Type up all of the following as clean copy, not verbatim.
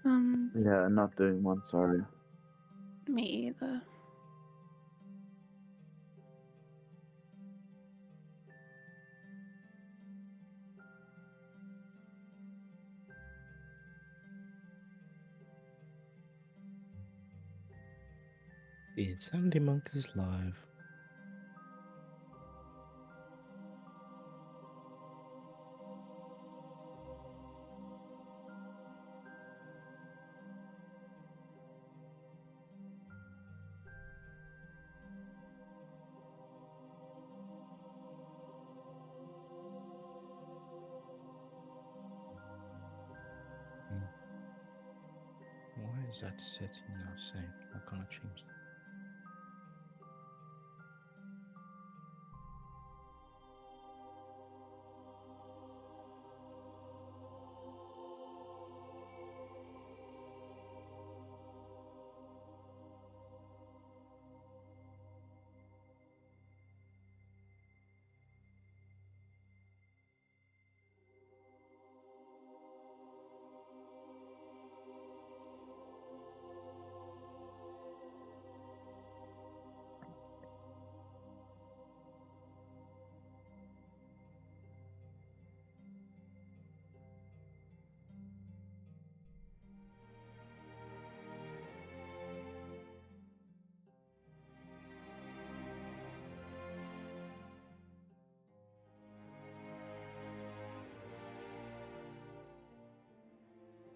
Yeah, not doing one, sorry. Me either. The Insanity Monk is live. Why is that setting now saying I can't change that?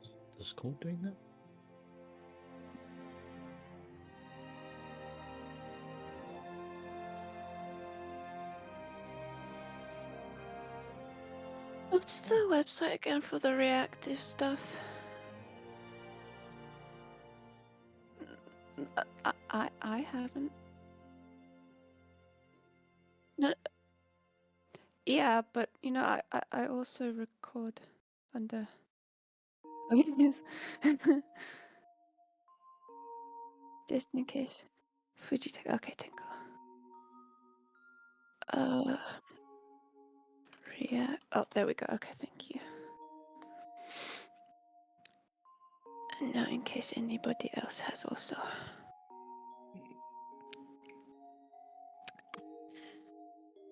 Is the school doing that? What's the website again for the reactive stuff? I haven't. No. Yeah, but you know, I also record under. Oh yes. Just in case. Fujitech. Okay, thank you. React. Oh, there we go. Okay, thank you. And now, in case anybody else has also.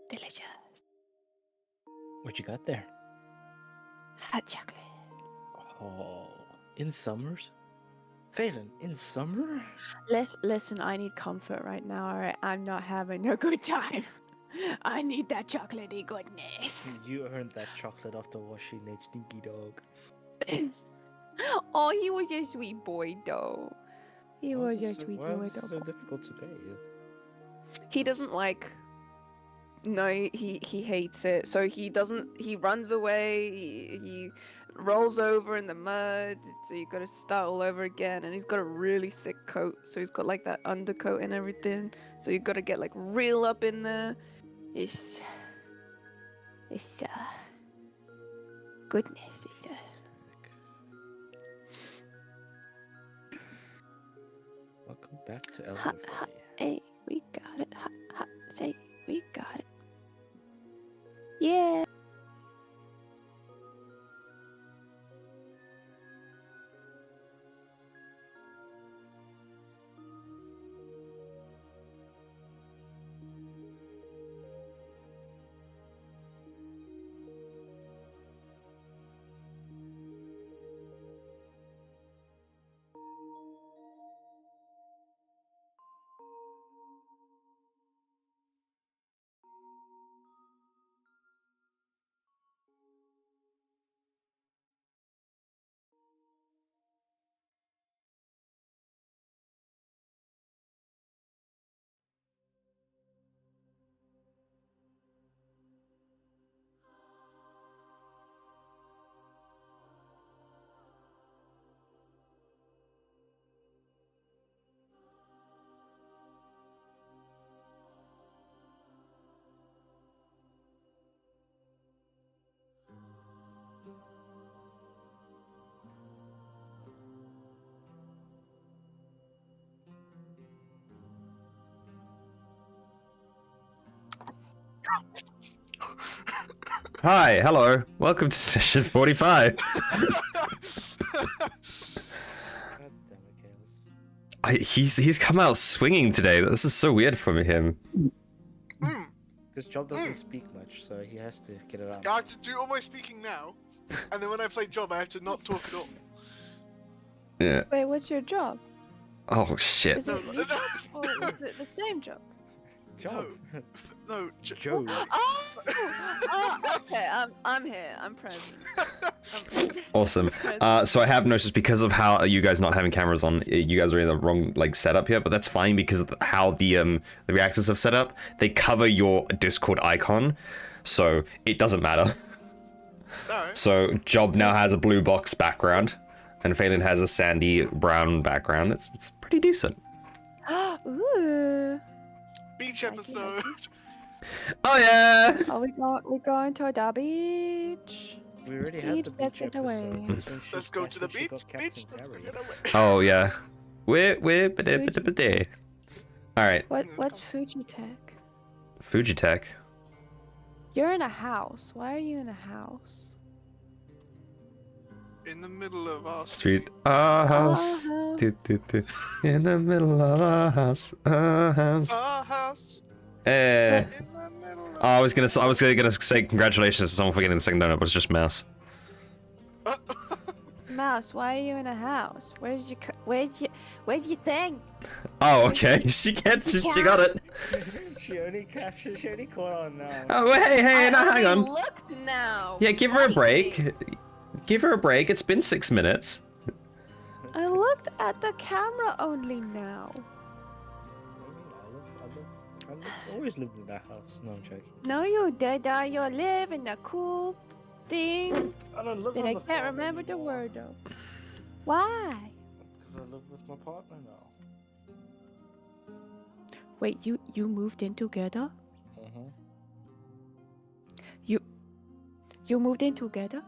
Delicious. What you got there? Hot chocolate. Oh, in summers? Phelan, in summer? Listen, I need comfort right now, alright? I'm not having a good time. I need that chocolatey goodness. You earned that chocolate after washing that stinky dog. Oh, he was a sweet boy, though. He Why was is a it sweet why boy, is it so though. difficult to pay? He doesn't like. No, he hates it. So he doesn't. He runs away. He rolls over in the mud. So you got to start all over again. And he's got a really thick coat. So he's got like that undercoat and everything. So you got to get like real up in there. It's goodness. It's Welcome back to hot, Alderfey. hot. Hey, we got it. Hot, hot. Say, we got it. Yeah. Hi, hello. Welcome to session 45. God damn it, Kales. He's come out swinging today. This is so weird for him. Because Job doesn't speak much, so he has to get it out. I have to do all my speaking now, and then when I play Job, I have to not talk at all. Yeah. Wait, what's your job? Oh shit. Is it No, new job or is it the same job? Job. No, Joe. Okay, I'm here. I'm present. Awesome. So I have noticed because of how you guys not having cameras on, you guys are in the wrong like setup here, but that's fine because of how the reactors have set up. They cover your Discord icon, so it doesn't matter. Alright. So Job now has a blue box background, and Phelan has a sandy brown background. It's pretty decent. Ooh. Beach Like it, episode. Oh yeah. Oh, we're going to the beach. We already had the Let's beach get away. episode. That's when she- Let's go to the that's when she beach. got Captain Beach. Let's go Carrot. get away. Oh yeah. We're all right. What's Fujitech? Fujitech. You're in a house. Why are you in a house? In the middle of our Street. Our house. Do, do, do. In the middle of our house. Our house. Our house. Eh. In the middle of Oh, I was gonna say congratulations to someone for getting the second donut, but it's just Mouse. Mouse, why are you in a house? Where's your thing? Oh, okay. She gets it. She got it. She only caught on now. Oh, hey, now hang on. Looked now. Yeah, give her a break. Give her a break. It's been 6 minutes. I looked at the camera only now. I've always lived in that house. No, I'm joking. No, you did. You live in a cool thing I don't live that on I the can't farm remember the anymore. word of. Why? Because I live with my partner now. Wait, you moved in together? Mm-hmm. You moved in together?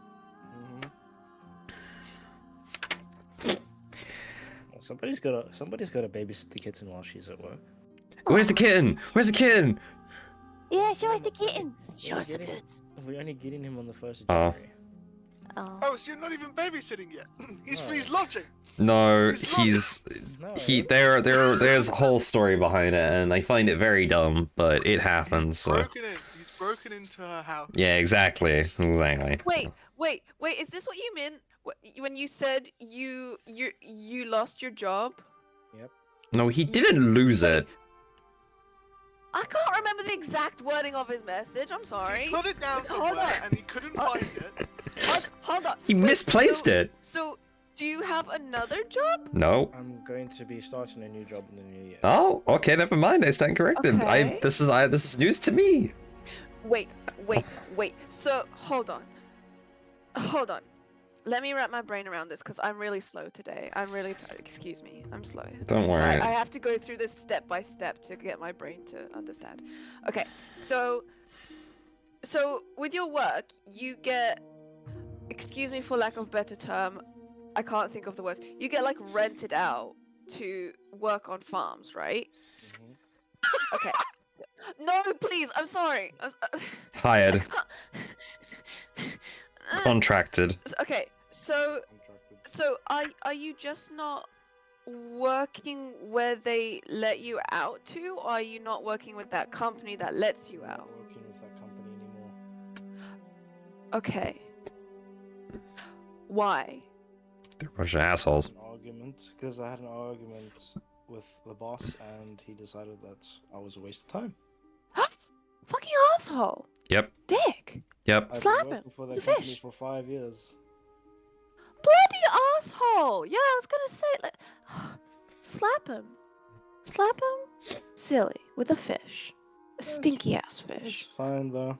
Well, somebody's gotta babysit the kitten while she's at work. Where's the kitten? Where's the kitten? Yeah, show us the kitten. Show Yeah, us the get it. kids. We're only getting him on the 1st of Oh. January. Oh. Oh, so you're not even babysitting yet? He's No. free lodging. No, He's No, there's a whole story behind it, and I find it very dumb, but it happens. So Broken in. He's broken into her house. yeah, exactly. Wait. Is this what you meant when you said you lost your job? No, he didn't lose it. I can't remember the exact wording of his message. I'm sorry. He put it down Hold somewhere on. and he couldn't find it. Hold on. He Wait, misplaced it. So, do you have another job? No. I'm going to be starting a new job in the new year. Oh, okay. Never mind. I stand corrected. Okay. This is news to me. Wait. So, hold on. Let me wrap my brain around this because I'm really slow today. I'm really excuse me. I'm slow. Don't So worry. I have to go through this step by step to get my brain to understand. Okay. So with your work, you get, excuse me for lack of better term, I can't think of the words. You get like rented out to work on farms, right? Mhm. Okay. No, please. I'm sorry. Hired. Contracted. Okay. So Contracted. are you just not working where they let you out to, or are you not working with that company that lets you I'm out? not working with that company anymore. Okay. Why? They're a bunch of assholes. An argument because I had an argument with the boss and he decided that I was a waste of time. Fucking asshole. Yep. Dick. Yep. I've Slap been him. working for The that company fish. for 5 years. Bloody asshole. Yeah, I was gonna say like slap him. Slap him silly with a fish. A stinky ass It's fish. fine though.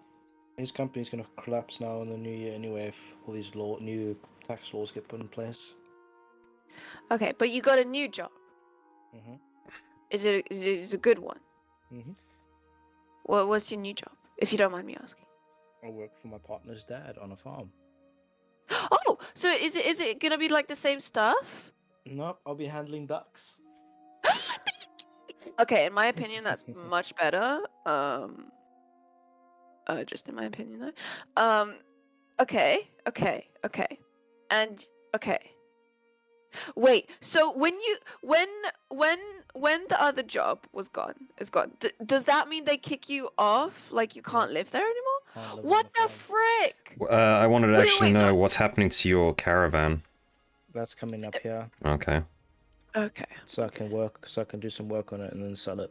His company's gonna collapse now in the new year anyway if all these new tax laws get put in place. Okay, but you got a new job. Mm-hmm. Is it a good one? Mm-hmm. What's your new job, if you don't mind me asking? I work for my partner's dad on a farm. Oh, so is it gonna be like the same stuff? Nope, I'll be handling ducks. Okay, in my opinion, that's much better. Just in my opinion, though. Okay, and okay. Wait, so when the other job is gone, does that mean they kick you off? Like you can't live there anymore? Can't live on What the the farm. frick? I wanted to Wait, actually wait, know so- what's happening to your caravan. That's coming up here, Okay. Okay. so I can do some work on it and then sell it.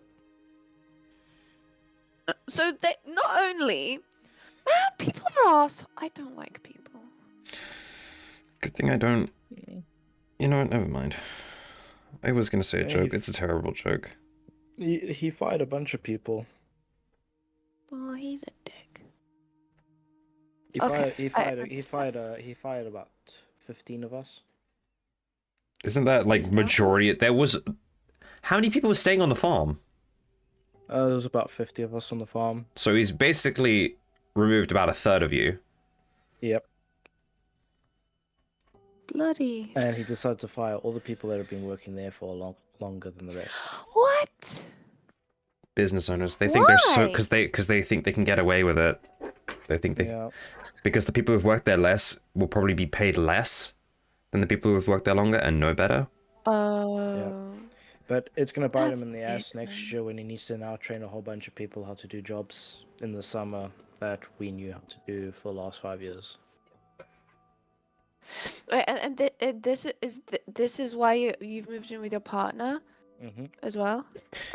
So they not only, man, people are ass. I don't like people. Good thing I don't. You know what? Never mind. I was gonna say a Yeah, joke. It's a terrible joke. He fired a bunch of people. Oh, he's a dick. He Okay, fired about 15 of us. Isn't that like Is that majority? There was. How many people were staying on the farm? There was about 50 of us on the farm. So he's basically removed about a third of you. Yep. Bloody. And he decided to fire all the people that have been working there for longer than the rest. What? Business owners. They think they're so Why? because they think they can get away with it. They think they Yeah. because the people who've worked there less will probably be paid less than the people who've worked there longer and know better. But it's going to bite That's him in the ass it, next man. year when he needs to now train a whole bunch of people how to do jobs in the summer that we knew how to do for the last 5 years. Wait, and this is why you've moved in with your partner Mm-hmm. as well.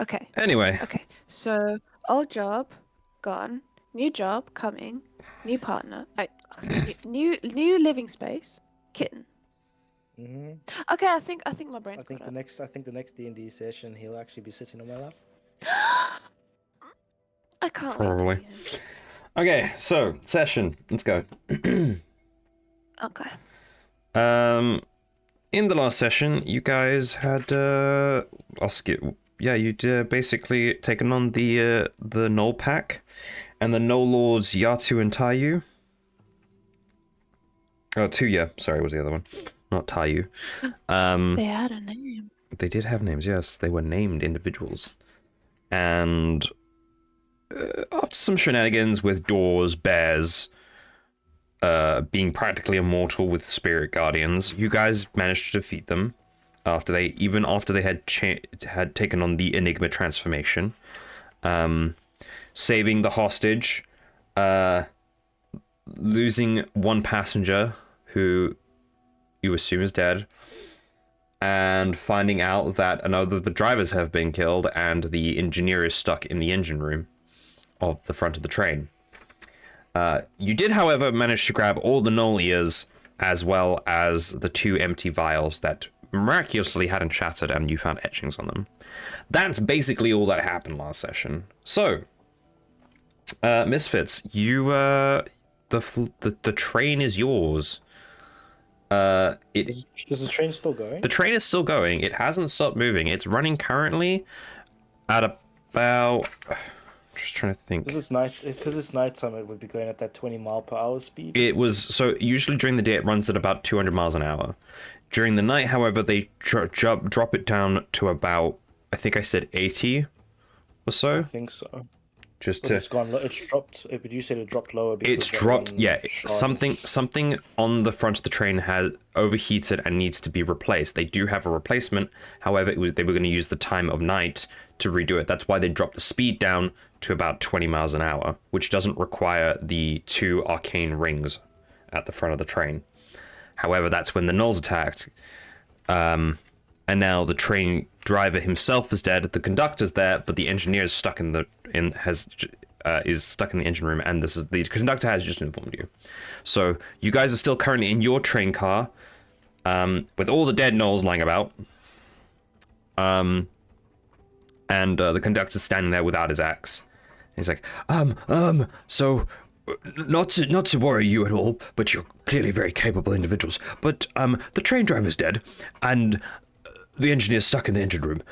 Okay. Anyway, Okay. So old job gone, new job coming, new partner. New living space. Kitten. Mm-hmm. Okay, I think my I brain's think got the next D&D session he'll actually be sitting on my lap. I can't Probably. wait to okay. So session. Let's go. Okay. In the last session, you guys had I'll skip. Yeah, you'd basically taken on the Null Pack, and the Null Lords Yatu and Taiyu. Oh, Tuya. Sorry, was the other one, not Taiyu. They had a name. They did have names. Yes, they were named individuals, and after some shenanigans with doors, bears. Being practically immortal with spirit guardians, you guys managed to defeat them after they had taken on the Enigma transformation, saving the hostage, losing one passenger who you assume is dead, and finding out that another of the drivers have been killed and the engineer is stuck in the engine room of the front of the train. You did, however, manage to grab all the Null ears, as well as the 2 empty vials that miraculously hadn't shattered, and you found etchings on them. That's basically all that happened last session. So, Misfits, you the train is yours. Is the train still going? The train is still going. It hasn't stopped moving. It's running currently at about. Just trying to think. Because it's nighttime, it would be going at that 20-mile-per-hour speed. It was so usually during the day it runs at about 200 miles an hour. During the night, however, they drop it down to about, I think I said 80 or so. I think so. Just But to it's gone. It's dropped. But you said it dropped lower. Because it's that dropped. one Yeah, shard- something on the front of the train has overheated and needs to be replaced. They do have a replacement. However, they were going to use the time of night to redo it. That's why they dropped the speed down to about 20 miles an hour, which doesn't require the 2 arcane rings at the front of the train. However, that's when the Nulls attacked. And now the train driver himself is dead. The conductor's there, but the engineer is stuck is stuck in the engine room, and the conductor has just informed you. So you guys are still currently in your train car, with all the dead Nulls lying about. And the conductor's standing there without his axe. He's like, so not to worry you at all, but you're clearly very capable individuals. But the train driver's dead, and the engineer's stuck in the engine room.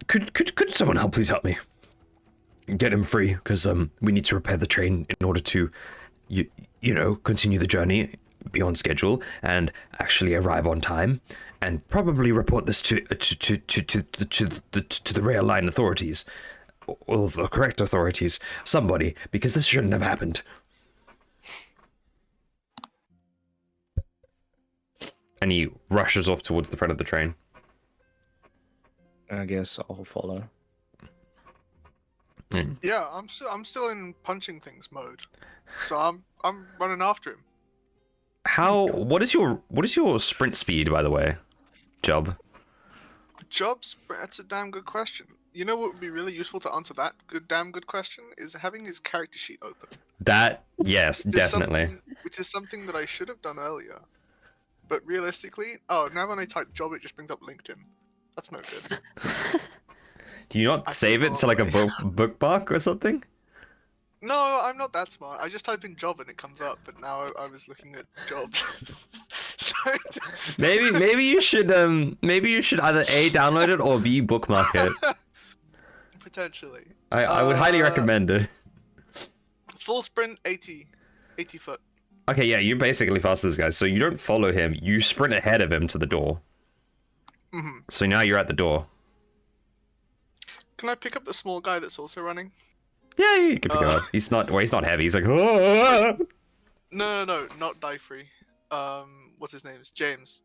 Could someone please help me get him free? Because we need to repair the train in order to, you know, continue the journey beyond schedule and actually arrive on time, and probably report this to the rail line authorities, or the correct authorities, somebody, because this shouldn't have happened. And he rushes off towards the front of the train. I guess I'll follow. Yeah, I'm still in punching things mode, so I'm running after him. What is your sprint speed, by the way, Job? That's a damn good question. You know what would be really useful to answer that damn good question is having his character sheet open. Yes, definitely. Which is something that I should have done earlier. But realistically, now when I type job, it just brings up LinkedIn. That's no good. Do you not save it to like a bookmark or something? No, I'm not that smart. I just type in job and it comes up, but now I was looking at jobs. Maybe you should either A, download it, or B, bookmark it. Potentially. I would highly recommend it. Full sprint 80 foot. Okay, yeah, you're basically faster than this guy, so you don't follow him, you sprint ahead of him to the door. Mm-hmm. So now you're at the door. Can I pick up the small guy that's also running? Yeah, you can pick him up. He's not heavy, he's like, oh! No, not die free. What's his name? It's James.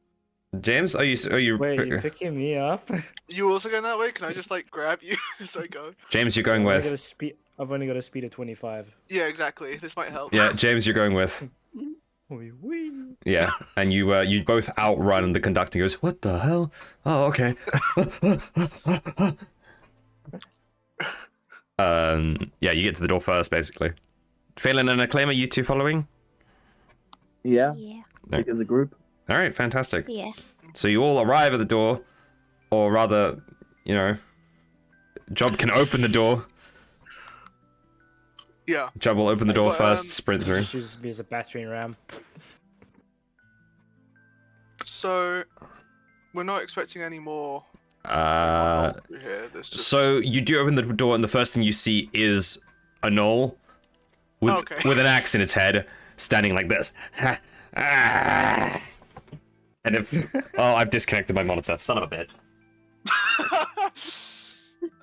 James, are you Wait, you picking me up? You also going that way? Can I just like grab you as I go? James, you're going with. I've only got a speed of 25. Yeah, exactly. This might help. Yeah, James, you're going with. Wee. Yeah, and you both outrun the conductor. He goes, what the hell? Oh, okay. Yeah, you get to the door first, basically. Phelan and Acclaim, are you two following? Yeah. Yeah. Like as a group. All right, fantastic. Yeah. So you all arrive at the door, or rather, Job can open the door. Yeah. Job will open the door Well, first, sprint through. Just use me as a battering ram. So, we're not expecting any more. Here. There's just... So you do open the door, and the first thing you see is a gnoll with an axe in its head, standing like this. And I've disconnected my monitor. Son of a bitch.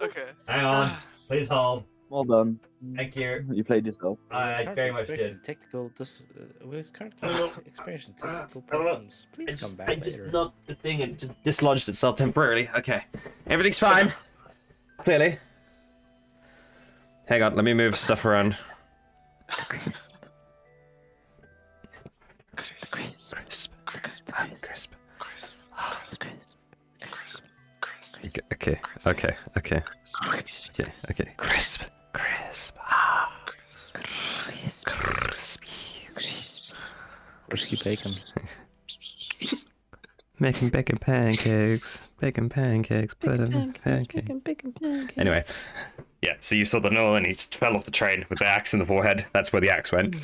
Okay. Hang on. Please hold. Well done. Thank you. You played yourself. I very much did. Technical, with current experience in technical I don't know. problems. Please come back later. knocked the thing and it just dislodged itself temporarily. Okay. Everything's fine. Clearly. Hang on, let me move stuff around. Crisp. Crisp. Crisp. Crisp. Crisp. Crisp. Crisp. Okay. Okay. Crisp. Crisp. Crispy bacon. Making bacon pancakes. Put them in pancakes. Anyway, yeah. So you saw the gnoll and he just fell off the train with the axe in the forehead. That's where the axe went.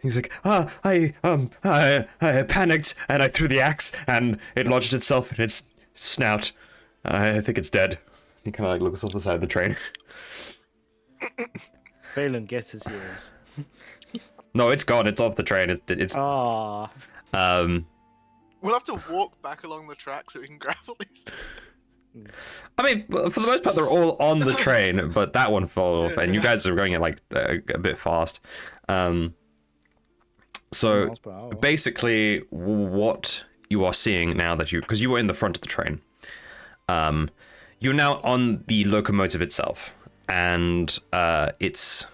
He's like, I panicked and I threw the axe and it lodged itself in its snout. I think it's dead. He kind of like looks off the side of the train. Phelan gets his ears. No, it's gone. It's off the train. It's. Ah. We'll have to walk back along the track so we can grab all these. I mean, for the most part, they're all on the train, but that one fell off, and you guys are going at like a bit fast. So Miles per hour. basically, what you are seeing now because you were in the front of the train, you're now on the locomotive itself, and it's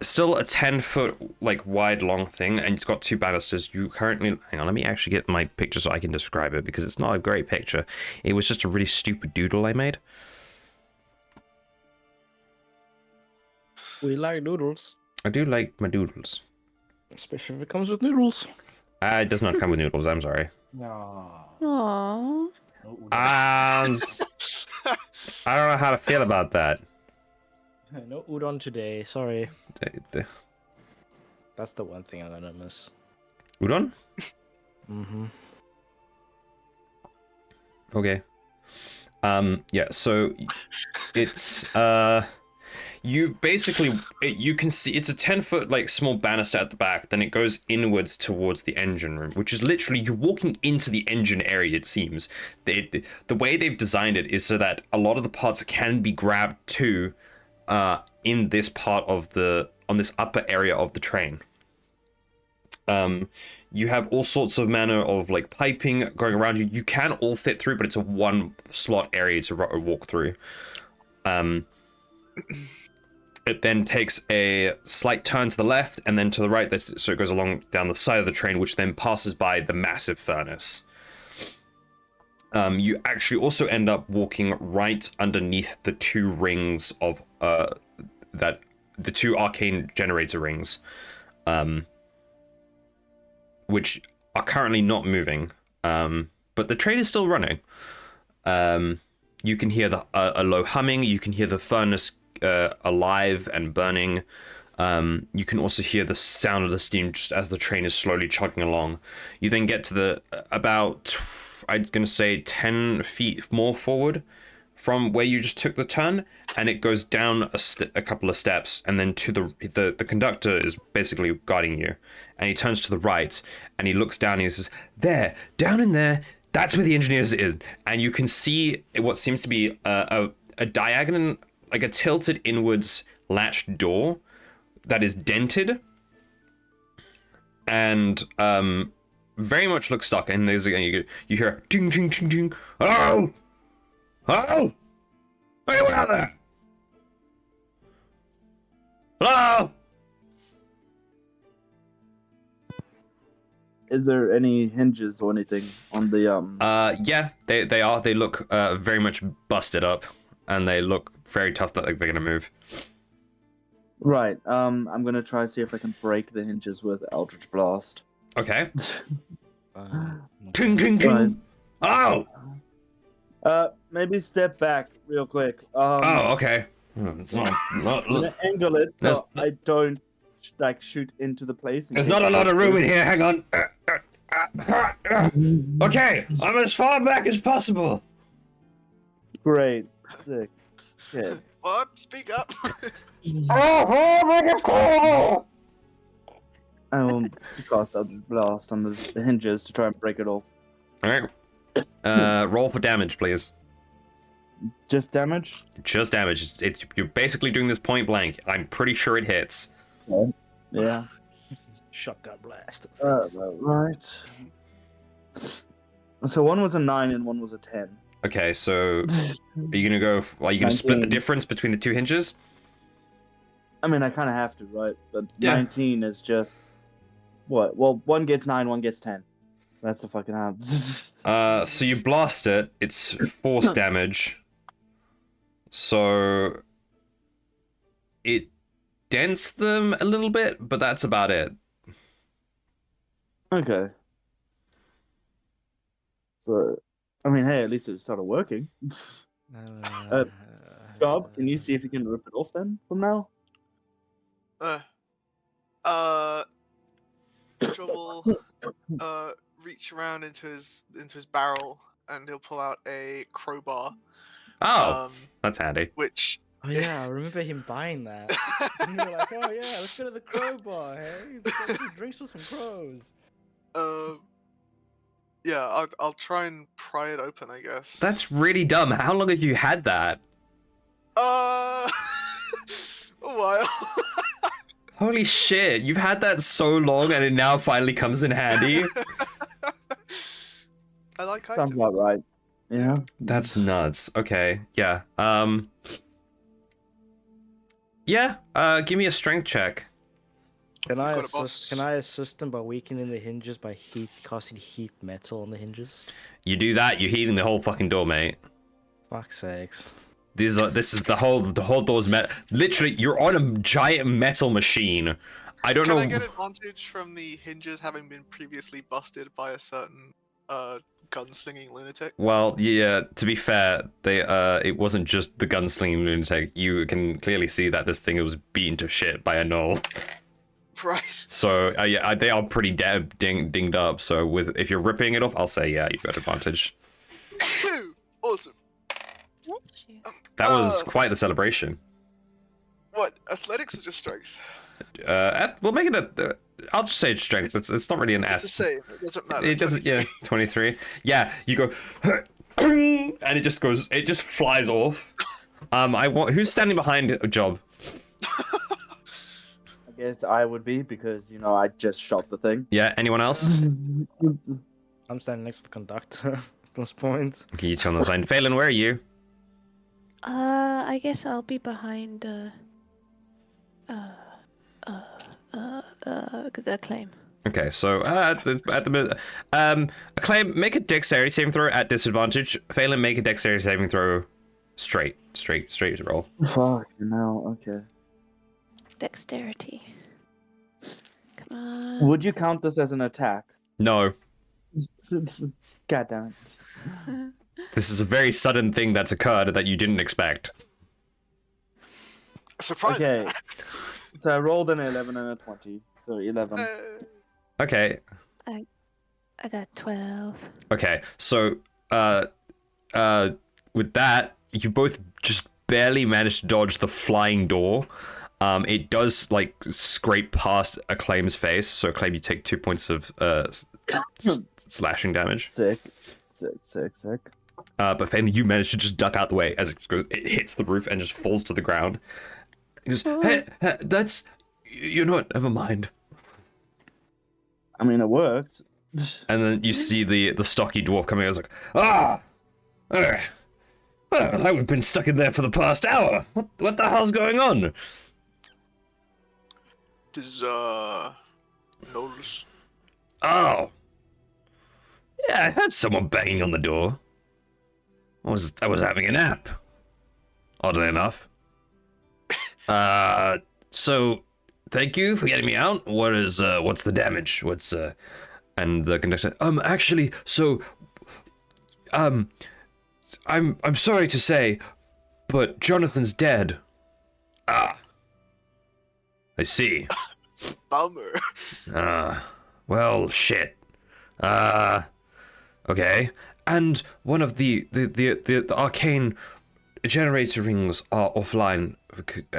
still a 10-foot like wide long thing, and it's got two banisters. You currently hang on, let me actually get my picture so I can describe it, because it's not a great picture. It was just a really stupid doodle I made. We like noodles. I do like my doodles. Especially if it comes with noodles. It does not come with noodles, I'm sorry. No. Aww. I don't know how to feel about that. No udon today. Sorry. That's the one thing I'm gonna miss. Udon? Mm-hmm. Okay. Yeah, so it's you basically you can see it's a 10-foot like small banister at the back, then it goes inwards towards the engine room, which is literally you're walking into the engine area. It seems the way they've designed it is so that a lot of the parts can be grabbed to in this part of on this upper area of the train. You have all sorts of manner of like piping going around you. You can all fit through, but it's a one slot area to walk through. It then takes a slight turn to the left and then to the right, so it goes along down the side of the train, which then passes by the massive furnace. You actually also end up walking right underneath the two rings of the two arcane generator rings, which are currently not moving, but the train is still running. You can hear a low humming. You can hear the furnace alive and burning. You can also hear the sound of the steam just as the train is slowly chugging along. You then get to the about, I'm gonna say 10 feet more forward from where you just took the turn, and it goes down a couple of steps, and then to the conductor is basically guiding you, and he turns to the right and he looks down and he says, "There, down in there, that's where the engineers is." And you can see what seems to be a diagonal, like a tilted inwards latched door that is dented and very much looks stuck. And there's again, you hear ding ding ding ding. Hello, hello, anyone out there? Hello. Is there any hinges or anything on the Yeah, they look very much busted up, and they look very tough that like, they're gonna move. Right. I'm gonna try to see if I can break the hinges with Eldritch Blast. Okay. Ting ting ting. Oh. Maybe step back real quick. Oh, okay. It's not I'm gonna angle it so There's- I don't like shoot into the place. in There's case not a it lot goes of room through. in here. Hang on. Okay, I'm as far back as possible. Great. Sick. Okay. What? Speak up. I will cast Eldritch Blast on the hinges to try and break it off. All right. Roll for damage, please. Just damage? Just damage. You're basically doing this point blank. I'm pretty sure it hits. Yeah. Shotgun blast. Right. So one was a 9 and one was a 10. Okay, so are you gonna go? Are you gonna split the 19. difference between the two hinges? I mean, I kind of have to, right? But Yeah. 19 is just what? Well, one gets 9, one gets 10. That's a fucking hard. So you blast it. It's force damage. So it dents them a little bit, but that's about it. Okay. So, I mean, hey, at least it started working. Job, can you see if you can rip it off then from now? Job will reach around into his barrel and he'll pull out a crowbar. Oh, that's handy. Which Oh yeah, I remember him buying that. And you were like, oh yeah, let's go to the crowbar, hey? Let's go do drinks with some crows. yeah, I'll try and pry it open, I guess. That's really dumb. How long have you had that? a while. Holy shit, you've had that so long and it now finally comes in handy. I like Sounds items. about right. Yeah. That's nuts. Okay, yeah. Yeah, give me a strength check. Can I got a boss. assist him by weakening the hinges by casting heat metal on the hinges? You do that, you're heating the whole fucking door, mate. Fuck's sakes. This is the whole door's literally, you're on a giant metal machine. I don't Can know. I get advantage from the hinges having been previously busted by a certain gunslinging lunatic? Well, yeah, to be fair, it wasn't just the gunslinging lunatic. You can clearly see that this thing was beaten to shit by a gnoll. Right. So, yeah, they are pretty dinged up. So, if you're ripping it off, I'll say, yeah, you've got advantage. Awesome. That was quite the celebration. What? Athletics or just strength? We'll make it I'll just say it's strength. It's not really an It's the same. It doesn't matter. It doesn't. Yeah, 23. Yeah, you go, and it just goes. It just flies off. Who's standing behind a Job? guess I would be because I just shot the thing. Yeah. Anyone else? I'm standing next to the conductor at this point. Okay, you two on the side. Phelan, where are you? I guess I'll be behind the claim. Okay, so at the minute, Acclaim, make a dexterity saving throw at disadvantage. Phelan, make a dexterity saving throw straight roll. Fuck, no, okay. Dexterity. Come on. Would you count this as an attack? No, God damn it. this is a very sudden thing that's occurred that you didn't expect. Surprise! Okay. So I rolled an 11 and a 20. So 11. Okay, I got 12. okay. So, with that, you both just barely managed to dodge the flying door. It does like scrape past Acclaim's face. So Acclaim, you take 2 points of slashing damage. Sick. But Phelan, you manage to just duck out the way as it hits the roof and just falls to the ground. He goes, hey, that's... You know what, never mind. I mean, it worked. And then you see the stocky dwarf coming out. I was like, well, I've been stuck in there for the past hour. What the hell's going on? Does Knowles? Oh. Yeah, I heard someone banging on the door. I was having a nap. Oddly enough. So thank you for getting me out. What's the damage? And the conductor, actually, so I'm sorry to say, but Jonathan's dead. Ah. I see. Bummer. Well, shit. Okay. And one of the arcane generator rings are offline,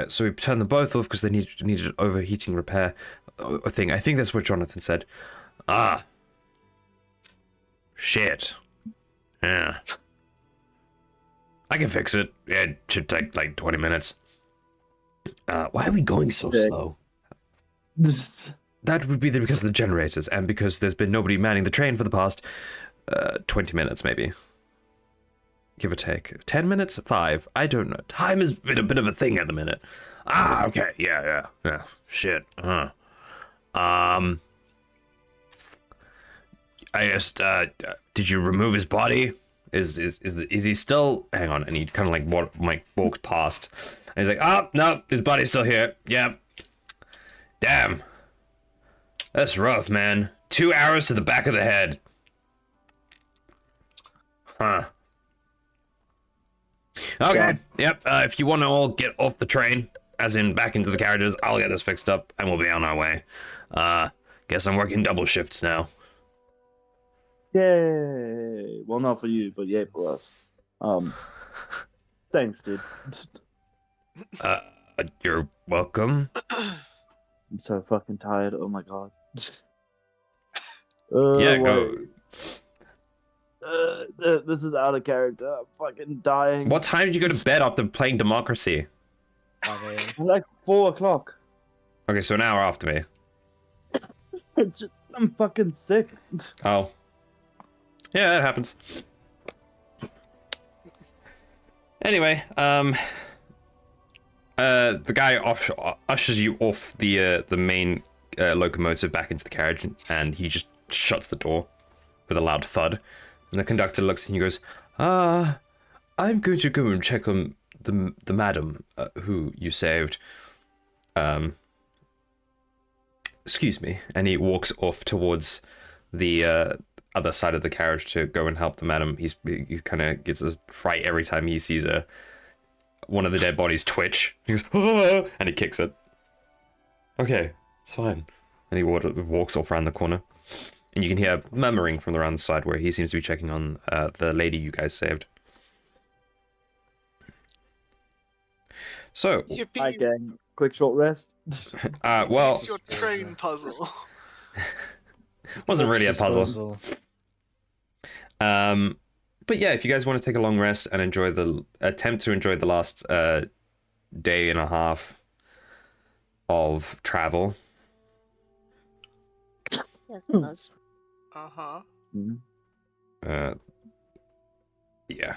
so we turned them both off because they needed an overheating repair thing. I think that's what Jonathan said. Shit. Yeah. I can fix it. It should take like 20 minutes. Why are we going so slow? That would be because of the generators, and because there's been nobody manning the train for the past 20 minutes, maybe. Give or take. 10 minutes? 5? I don't know. Time has been a bit of a thing at the minute. Okay. Yeah. Shit. I guess, did you remove his body? Is he still... Hang on, and he kind of like walks past. And he's like, no, his body's still here. Yep. Damn. That's rough, man. 2 arrows to the back of the head. Huh. Okay, yep, if you want to all get off the train, as in back into the carriages, I'll get this fixed up, and we'll be on our way. Guess I'm working double shifts now. Yay! Well, not for you, but yay for us. Thanks, dude. You're welcome. I'm so fucking tired. Oh my god. Yeah, go. This is out of character. I'm fucking dying. What time did you go to bed after playing Democracy? Like 4 o'clock. Okay, so an hour after me. It's just, I'm fucking sick. Oh. Yeah, that happens. Anyway, the guy ushers you off the main locomotive back into the carriage, and he just shuts the door with a loud thud. And the conductor looks and he goes, I'm going to go and check on the madam who you saved. Excuse me. And he walks off towards the other side of the carriage to go and help the madam. He kind of gets a fright every time he sees one of the dead bodies twitch. He goes, and he kicks it. Okay, it's fine. And he walks off around the corner. And you can hear murmuring from around the side where he seems to be checking on the lady you guys saved. So, Yippee! Hi, gang. Quick short rest. well, It's your train puzzle. wasn't really a puzzle. Disposal. But yeah, if you guys want to take a long rest and attempt to enjoy the last day and a half of travel. Yes, it does. Uh-huh. Mhm. Yeah.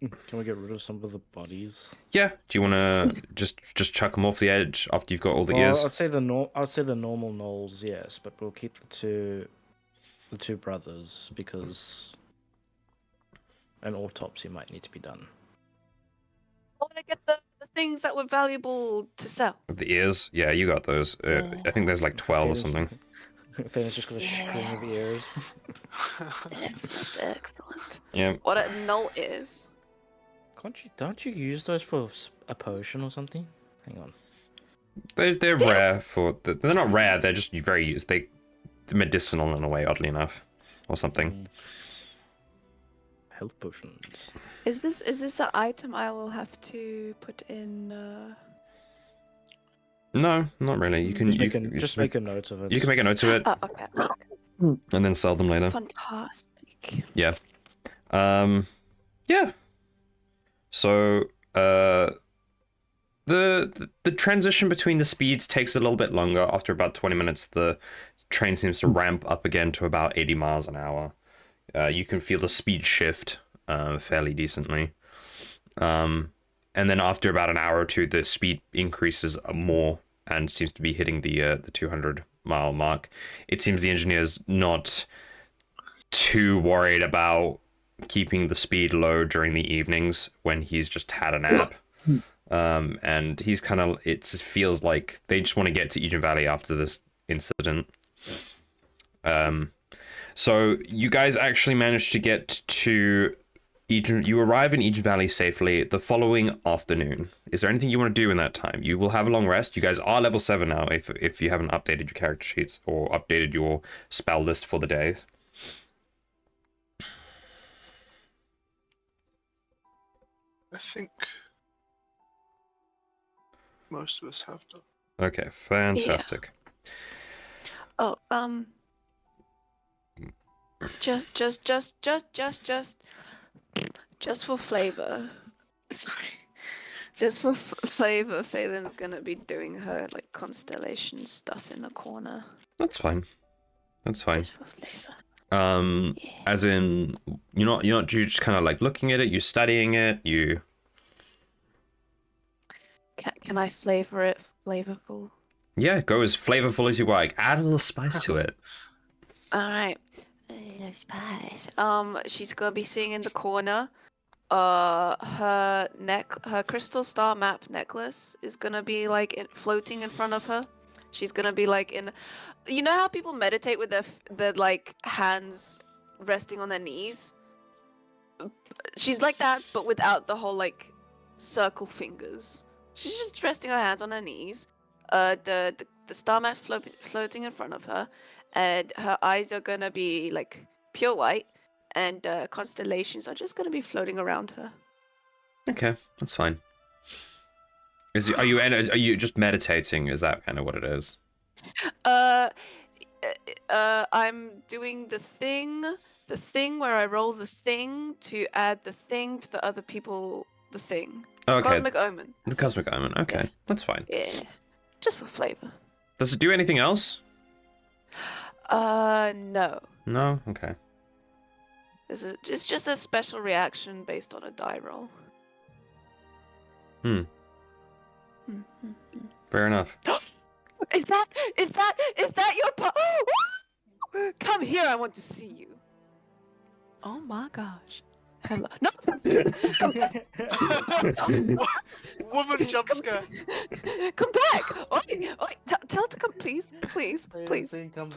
Can we get rid of some of the bodies? Yeah. Do you want to just chuck them off the edge after you've got all the Well, ears? I'd say the normal gnolls, yes, but we'll keep the two brothers because an autopsy might need to be done. I want to get the things that were valuable to sell. The ears? Yeah, you got those. I think there's like 12 or something. Phelan's just got a string of ears. Excellent, excellent. Yeah. What a null is. Don't you use those for a potion or something? Hang on. They're rare for... They're not rare, they're just very used. They're medicinal in a way, oddly enough. Or something. Health potions. Is this an item I will have to put in? No, not really. You can Just make a note of it. You can make a note of it Oh, okay. and then sell them later. Fantastic. Yeah. Yeah. So, the transition between the speeds takes a little bit longer. After about 20 minutes, the train seems to ramp up again to about 80 miles an hour. You can feel the speed shift fairly decently. And then after about an hour or two, the speed increases more and seems to be hitting the 200-mile mark. It seems the engineer's not too worried about keeping the speed low during the evenings when he's just had a nap. And he's kind of, it feels like they just want to get to Eden Valley after this incident. So you guys actually managed to get to Eden. You arrive in Eden Valley safely the following afternoon. Is there anything you want to do in that time? You will have a long rest. You guys are level 7 now if you haven't updated your character sheets or updated your spell list for the day. I think most of us have done. Okay, fantastic. Oh, just for flavor. Sorry. Just for flavor, Phelan's gonna be doing her like constellation stuff in the corner. That's fine. That's fine. Just for flavor. As in, you're not just kind of like looking at it. You're studying it. You. Can I flavor it flavorful? Yeah, go as flavorful as you like. Add a little spice to it. All right. No spice. She's gonna be sitting in the corner. Her crystal star map necklace is gonna be like floating in front of her. She's gonna be like in, you know how people meditate with their like hands resting on their knees. She's like that, but without the whole like circle fingers. She's just resting her hands on her knees. The star map floating in front of her, and her eyes are gonna be like pure white, and constellations are just gonna be floating around her. Okay, that's fine. Are you just meditating? Is that kind of what it is? I'm doing the thing where I roll the thing to add the thing to the other people. The thing. Okay. Cosmic Omen. The Cosmic Omen. Okay, that's fine. Yeah, just for flavor. Does it do anything else? No. No. Okay. It's just a special reaction based on a die roll. Fair enough. Is that your Come here, I want to see you. Oh my gosh. Hello. No. Come back. Woman jump scare. Come back. Okay. Tell her to come, please. Please. Come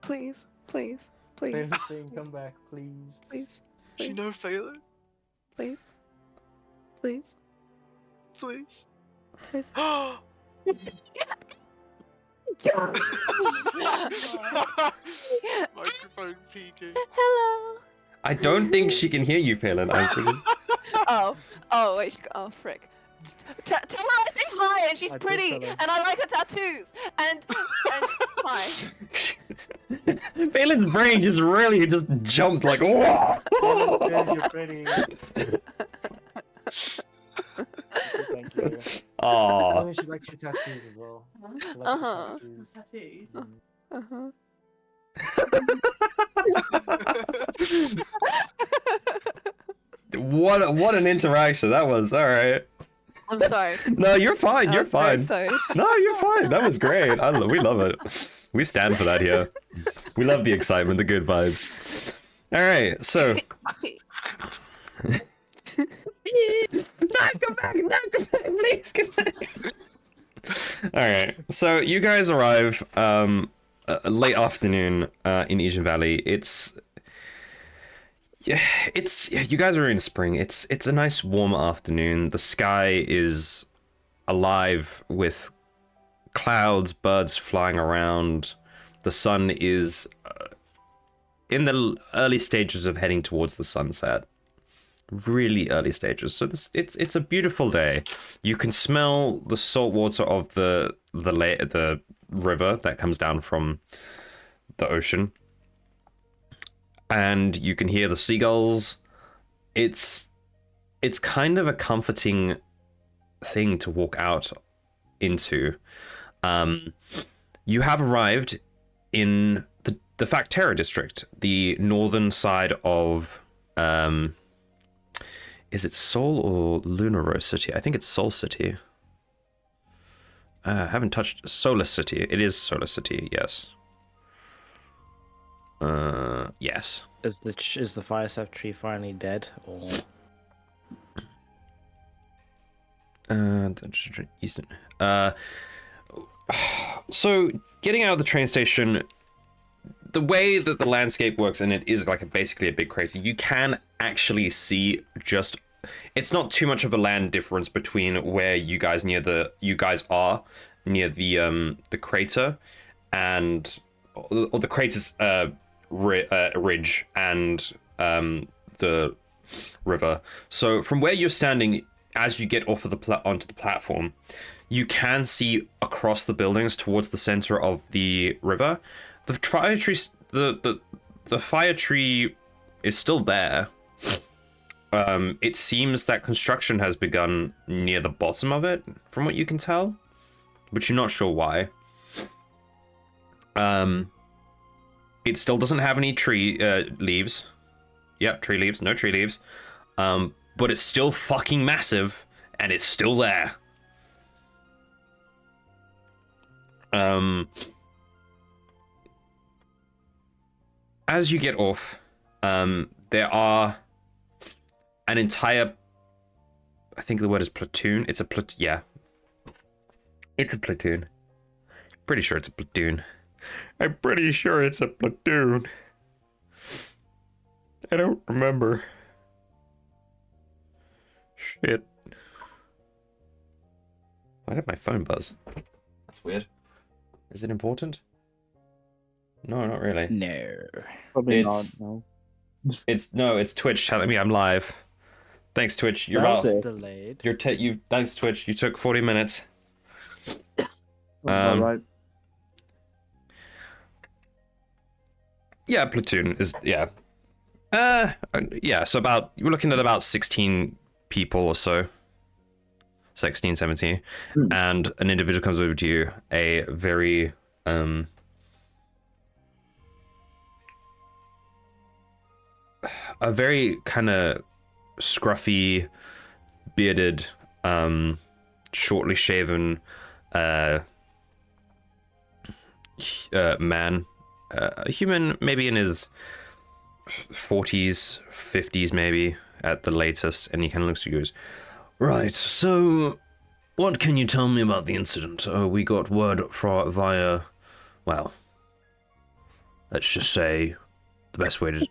Please. Please. Please. come back, please. Please. She know Phelan? Please. Please. Please. Microphone peeking. Hello. I don't think she can hear you, Phelan. I think. Oh, wait. Oh, frick. Tell her I say hi, and she's I did pretty, tell her. and I like her tattoos, and hi. Phelan's brain just really just jumped like, whoa! You're pretty. Thank you. Oh, She likes your tattoos as well. She likes your Uh-huh. tattoos. Uh-huh. what an interaction that was. All right. I'm sorry. No, you're fine. I You're was very fine. excited. No, you're fine. That was great. We love it. We stand for that here. We love the excitement, the good vibes. All right, so. No, come back, please come back. All right, so you guys arrive late afternoon in Asian Valley. You guys are in spring. It's a nice warm afternoon. The sky is alive with clouds, birds flying around. The sun is in the early stages of heading towards the sunset. Really early stages. So it's a beautiful day. You can smell the salt water of the river that comes down from the ocean, and you can hear the seagulls. It's kind of a comforting thing to walk out into. You have arrived in the Factera district, the northern side of is it Seoul or Lunar Rose City? I think it's Seoul City. I haven't touched Solar City. It is Solar City, yes. Yes. Is the fire sap tree finally dead, or? Eastern. So getting out of the train station, the way that the landscape works, and it is like basically a big crater, you can actually see just, it's not too much of a land difference between where you guys are near the crater and or the crater's ridge and the river. So from where you're standing, as you get off of onto the platform, you can see across the buildings towards the center of the river. The fire tree, the fire tree is still there. It seems that construction has begun near the bottom of it, from what you can tell, but you're not sure why. It still doesn't have any tree leaves. Yep, tree leaves, no tree leaves. But it's still fucking massive, and it's still there. As you get off, there are an entire, I think the word is platoon. It's a yeah. It's a platoon. Pretty sure it's a platoon. I'm pretty sure it's a platoon. I don't remember. Shit. Why did my phone buzz? That's weird. Is it important? No, not really. No. Probably not. No. It's Twitch telling me I'm live. Thanks, Twitch. You're That's about it. Delayed. Thanks, Twitch. You took 40 minutes. All right. Yeah, platoon is yeah. Yeah. So we're looking at about 16 people or so. 16, 17, and an individual comes over to you, a very kind of scruffy, bearded, shortly shaven man, a human, maybe in his 40s, 50s, maybe at the latest, and he kind of looks at you and goes, "Right, so what can you tell me about the incident? We got word via, well, let's just say the best way to..."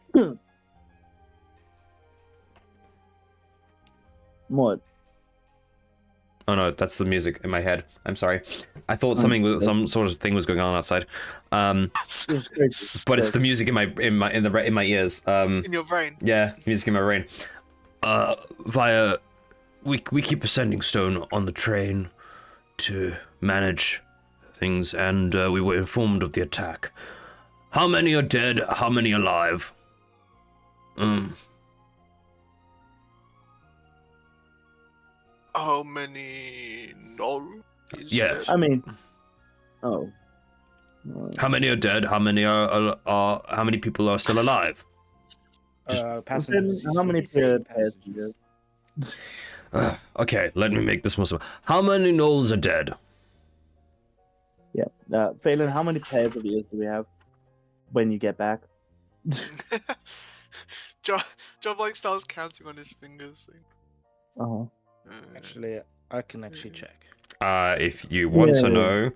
What? Oh no, that's the music in my head. I'm sorry. I thought some sort of thing was going on outside. It's crazy. But it's the music in my ears. In your brain. Yeah, music in my brain. Via, we keep a sending stone on the train to manage things, and we were informed of the attack. How many are dead? How many alive? How many Null is Yes. there? I mean, oh. How many are dead? How many are how many people are still alive? Passengers. How many he's saying pairs do you passengers. have? Okay, let me make this more simple. How many gnolls are dead? Yeah. Phelan, how many pairs of ears do we have when you get back? Job like starts counting on his fingers. Uh-huh. Actually, I can actually check. If you want to Yeah. know,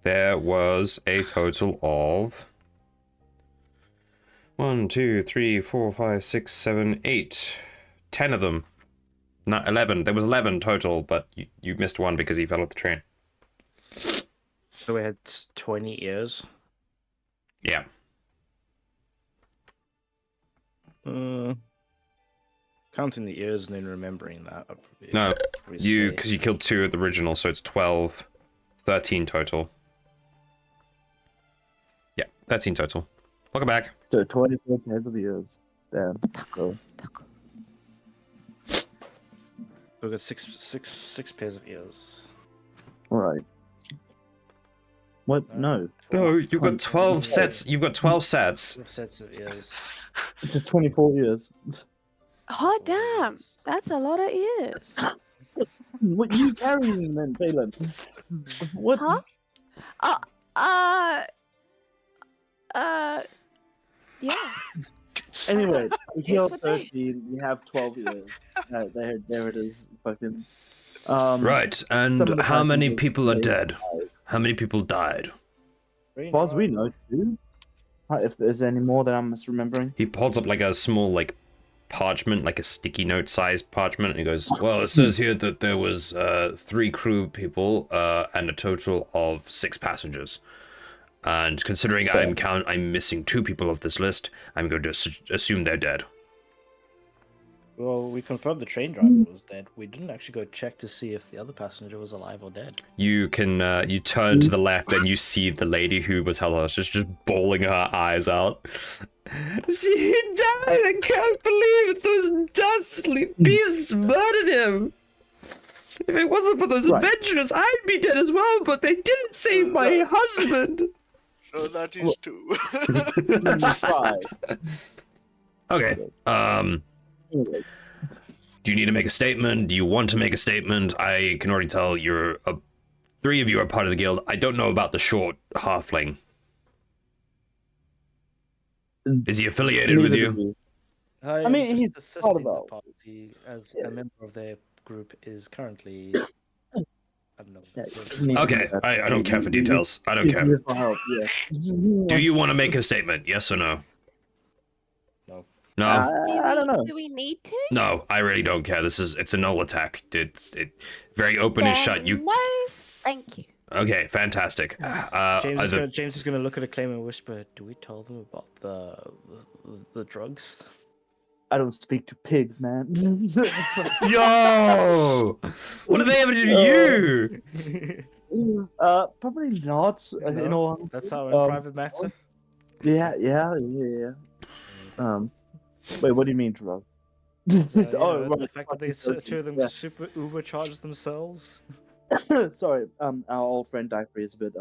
there was a total of 1, 2, 3, 4, 5, 6, 7, 8, 10 of them. Not 11. There was 11 total, but you missed one because he fell off the train. So we had 20 ears. Yeah. Counting the ears and then remembering that. I'd probably- No, probably you say- because you killed 2 at the original, so it's 12, 13 total. Yeah, 13 total. Welcome back. So 24 pairs of ears. Damn. So, We've got six pairs of ears. alright. What? No. No, you've got 12 sets. You've got 12 sets. 12 sets of ears. Just 24 ears. Oh damn, that's a lot of ears. What you carrying then, Phelan? What? Huh? Yeah. Anyway, we It's killed for days. 13. We have 12 ears. There it is. Fucking. Right, some and of the how many passengers people are may dead? die. How many people died? As far as we know, 2. If there's any more that I'm misremembering. He holds up like a small parchment, like a sticky note sized parchment, and he goes, well, it says here that there was 3 crew people and a total of 6 passengers. And considering I'm missing 2 people off this list, I'm going to assume they're dead. Well, we confirmed the train driver was dead. We didn't actually go check to see if the other passenger was alive or dead. You can you turn to the left and you see the lady who was held hostage just bawling her eyes out. She died! I can't believe it! Those dastardly beasts murdered him! If it wasn't for those Right. adventurers, I'd be dead as well, but they didn't save my husband! So that is 2. 5. Okay, Anyway, do you need to make a statement? Do you want to make a statement? I can already tell you're 3 of you are part of the guild. I don't know about the short halfling. Is he affiliated with neither you? do we. I mean, am he's just part assisting of the our- party as Yeah. a member of their group is currently. I don't know. Yeah, Okay, I don't care for details. I don't He's care. here for help, yeah. Do you want to make a statement? Yes or no? No. No? I don't know. Do we need to? No, I really don't care. It's a null attack. It's very open and shut. You No, thank you. okay? Fantastic. James is gonna look at a claim and whisper, "Do we tell them about the drugs?" I don't speak to pigs, man. Yo, what do they ever do to you? Probably not. In No, all honesty. That's our private matter. Yeah. Wait, what do you mean, Terrell? You Oh, know, right. the fact that they two of them super overcharge themselves. Sorry, our old friend Difrey is a bit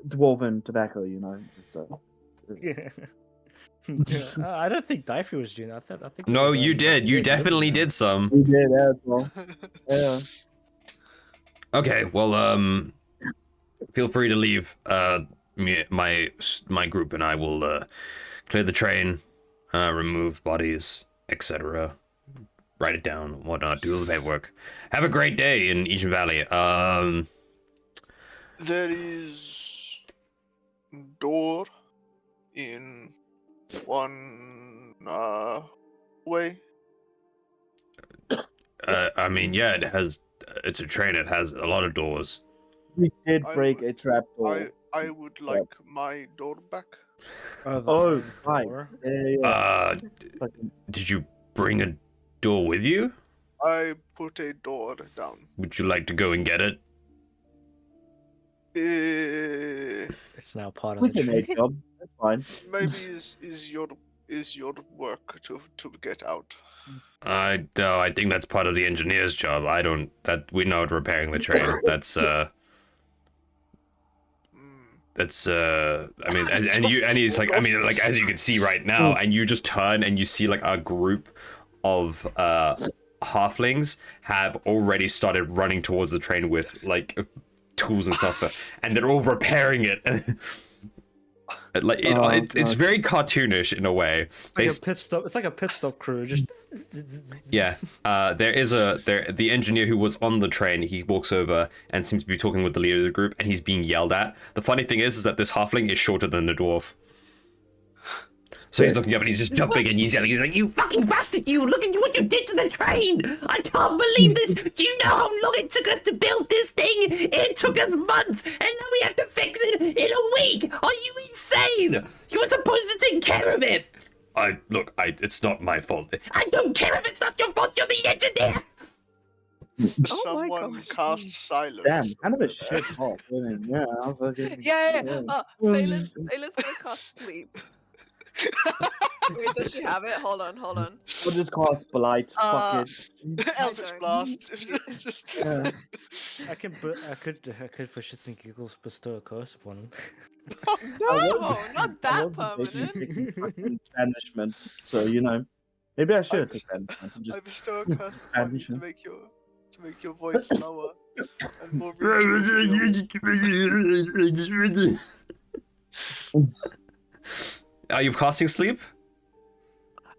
dwarven tobacco, you know. So Yeah. I don't think Difrey was doing that. I think. it No, was, you did. You definitely did some. we did as well. Yeah. Okay, well, feel free to leave. My group and I will clear the train, remove bodies, etc. Write it down, whatnot. Do the paperwork. Have a great day in Eastern Valley. There is door in one way. I mean, yeah, it's a train. It has a lot of doors. We did I break would- a trap door. I would like my door back. Oh, right. Yeah. Fucking- Did you bring a door with you? I put a door down. Would you like to go and get it? Eh, It's now part of We the can make tree. job. That's fine. maybe is is your work to get out? I think that's part of the engineer's job. We're not repairing the train. That's I mean, and he's like, I mean, like, as you can see right now, and you just turn and you see like a group of halflings have already started running towards the train with like tools and stuff, and they're all repairing it. Like it's very cartoonish in a way. It's like a pit stop. It's like a pit stop crew. Just yeah. The engineer who was on the train. He walks over and seems to be talking with the leader of the group, and he's being yelled at. The funny thing is that this halfling is shorter than the dwarf. So he's looking up and he's just jumping and he's yelling. He's like, "You fucking bastard! You look at what you did to the train! I can't believe this! Do you know how long it took us to build this thing? It took us months, and now we have to fix it in a week! Are you insane? You were supposed to take care of it!" It's not my fault. I don't care if it's not your fault. You're the engineer. Oh my Someone gosh. cast silence. Damn, kind of a shit off. I mean, yeah, I was like, Yeah. Phelan's gonna cast sleep. Wait, does she have it? Hold on. We'll just cast blight. Fuck it. Eldritch blast. Yeah. I could for shits and giggles bestow a curse upon him. No, not I that wasn't permanent. taking fucking banishment, so you know, maybe I should take banishment and I just bestow a curse upon you to banish make your voice lower and more reasonable. Are you casting sleep?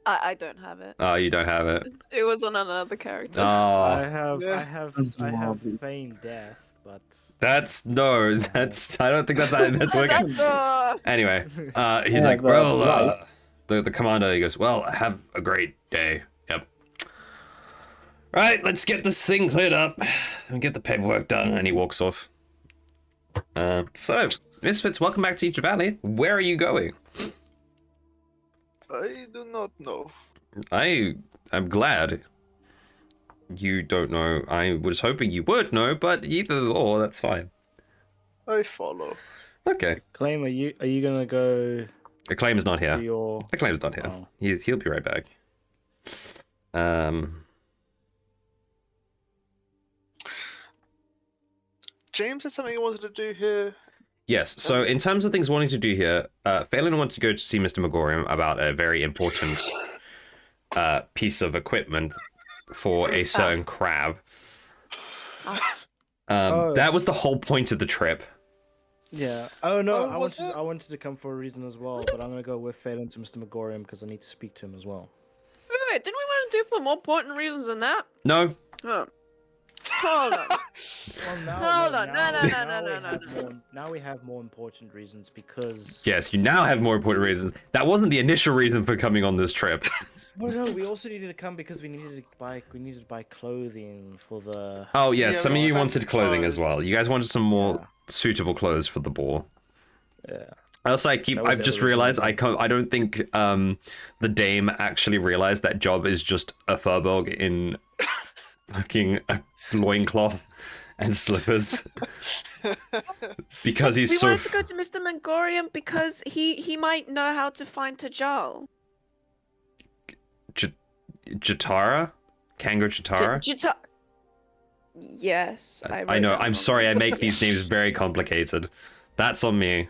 I don't have it. Oh, you don't have it. It was on another character. I Oh, have feign death, but that's I don't think that's working. That's, Anyway, he's Yeah, like, the well, light. the commander, he goes, well, have a great day. Yep. Right, let's get this thing cleared up and get the paperwork done. And he walks off. So, Misfits, welcome back to Each Valley. Where are you going? I do not know. I'm glad you don't know. I was hoping you would know, but either or, that's fine. I follow. Okay. Claim, are you gonna go Acclaim is not here. to your? Acclaim's not here. Oh. He'll be right back. James had something he wanted to do here. Yes, so in terms of things wanting to do here, Phelan wanted to go to see Mr. Megorium about a very important piece of equipment for a certain crab. That was the whole point of the trip. Yeah. Oh no, Oh, was it? I wanted to come for a reason as well, but I'm gonna go with Phelan to Mr. Megorium because I need to speak to him as well. Wait, didn't we want to do for more important reasons than that? No, Huh. Hold on. Well, Hold on, no. Now we have more important reasons because. yes, you now have more important reasons. That wasn't the initial reason for coming on this trip. Well, no, we also needed to come because we needed to buy clothing for the. Oh yes, Yeah, some of well, you fancy wanted clothing as well. clothes. You guys wanted some more Yeah. suitable clothes for the ball. Yeah. Also, That was I've the just other realized reason. I don't think the dame actually realized that Job is just a furbolg in fucking a loincloth and slippers because he's We so. wanted to go to Mr. Mangorium because he might know how to find Tajal. Jatara? Kango Jatara? Yes, I wrote know, that I'm wrong. sorry I make these names very complicated. That's on me.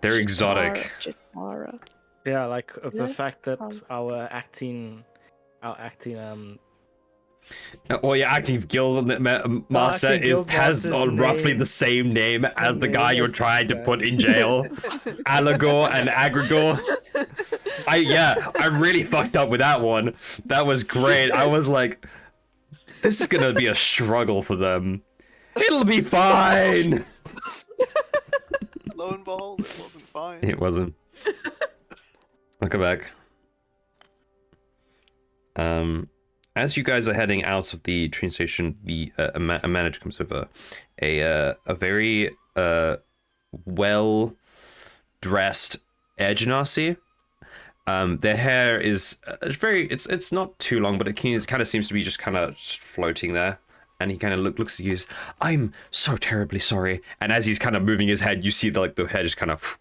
They're exotic. Jatara. Yeah, like the Yeah. fact that Um. our acting Or your acting guild master acting guild has master's on roughly name- the same name as the name guy you're is- trying to yeah. put in jail. Allegor and Agrigor. I really fucked up with that one. That was great. I was like, this is gonna be a struggle for them. It'll be fine. Lo and behold, it wasn't fine. It wasn't. I'll go back. As you guys are heading out of the train station, a manager comes over. A very well dressed Air Genasi. Their hair is it's not too long, but it kind of seems to be just kind of floating there. And he kind of looks at you. I'm so terribly sorry. And as he's kind of moving his head, you see the hair just kind of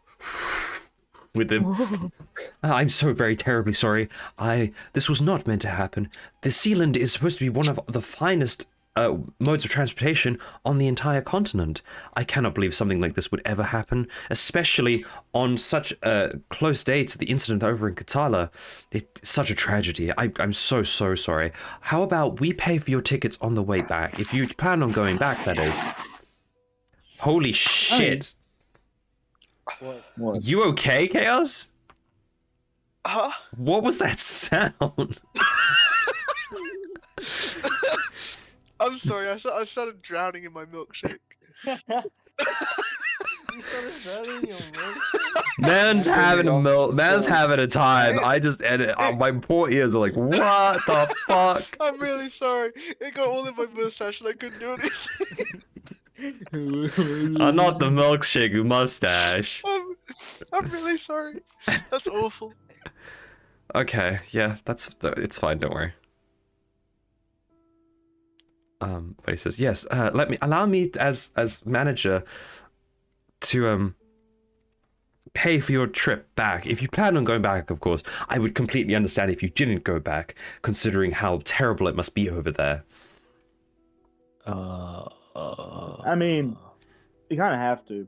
with him. I'm so very terribly sorry. This was not meant to happen. The Sealand is supposed to be one of the finest modes of transportation on the entire continent. I cannot believe something like this would ever happen, especially on such a close day to the incident over in Katala. It's such a tragedy. I'm so sorry. How about we pay for your tickets on the way back? If you plan on going back, that is. Holy shit. What? You okay, Chaos? Huh? What was that sound? I'm sorry, I started drowning in my milkshake. You started drowning your milk. Man's having a man's having a time. I just edit. My poor ears are like, what the fuck? I'm really sorry. It got all in my mustache and I couldn't do anything. Not the milkshake mustache. I'm really sorry. That's awful. Okay, yeah, it's fine. Don't worry. But he says, yes. Allow me as manager to pay for your trip back. If you plan on going back, of course, I would completely understand if you didn't go back, considering how terrible it must be over there. I mean, you kind of have to.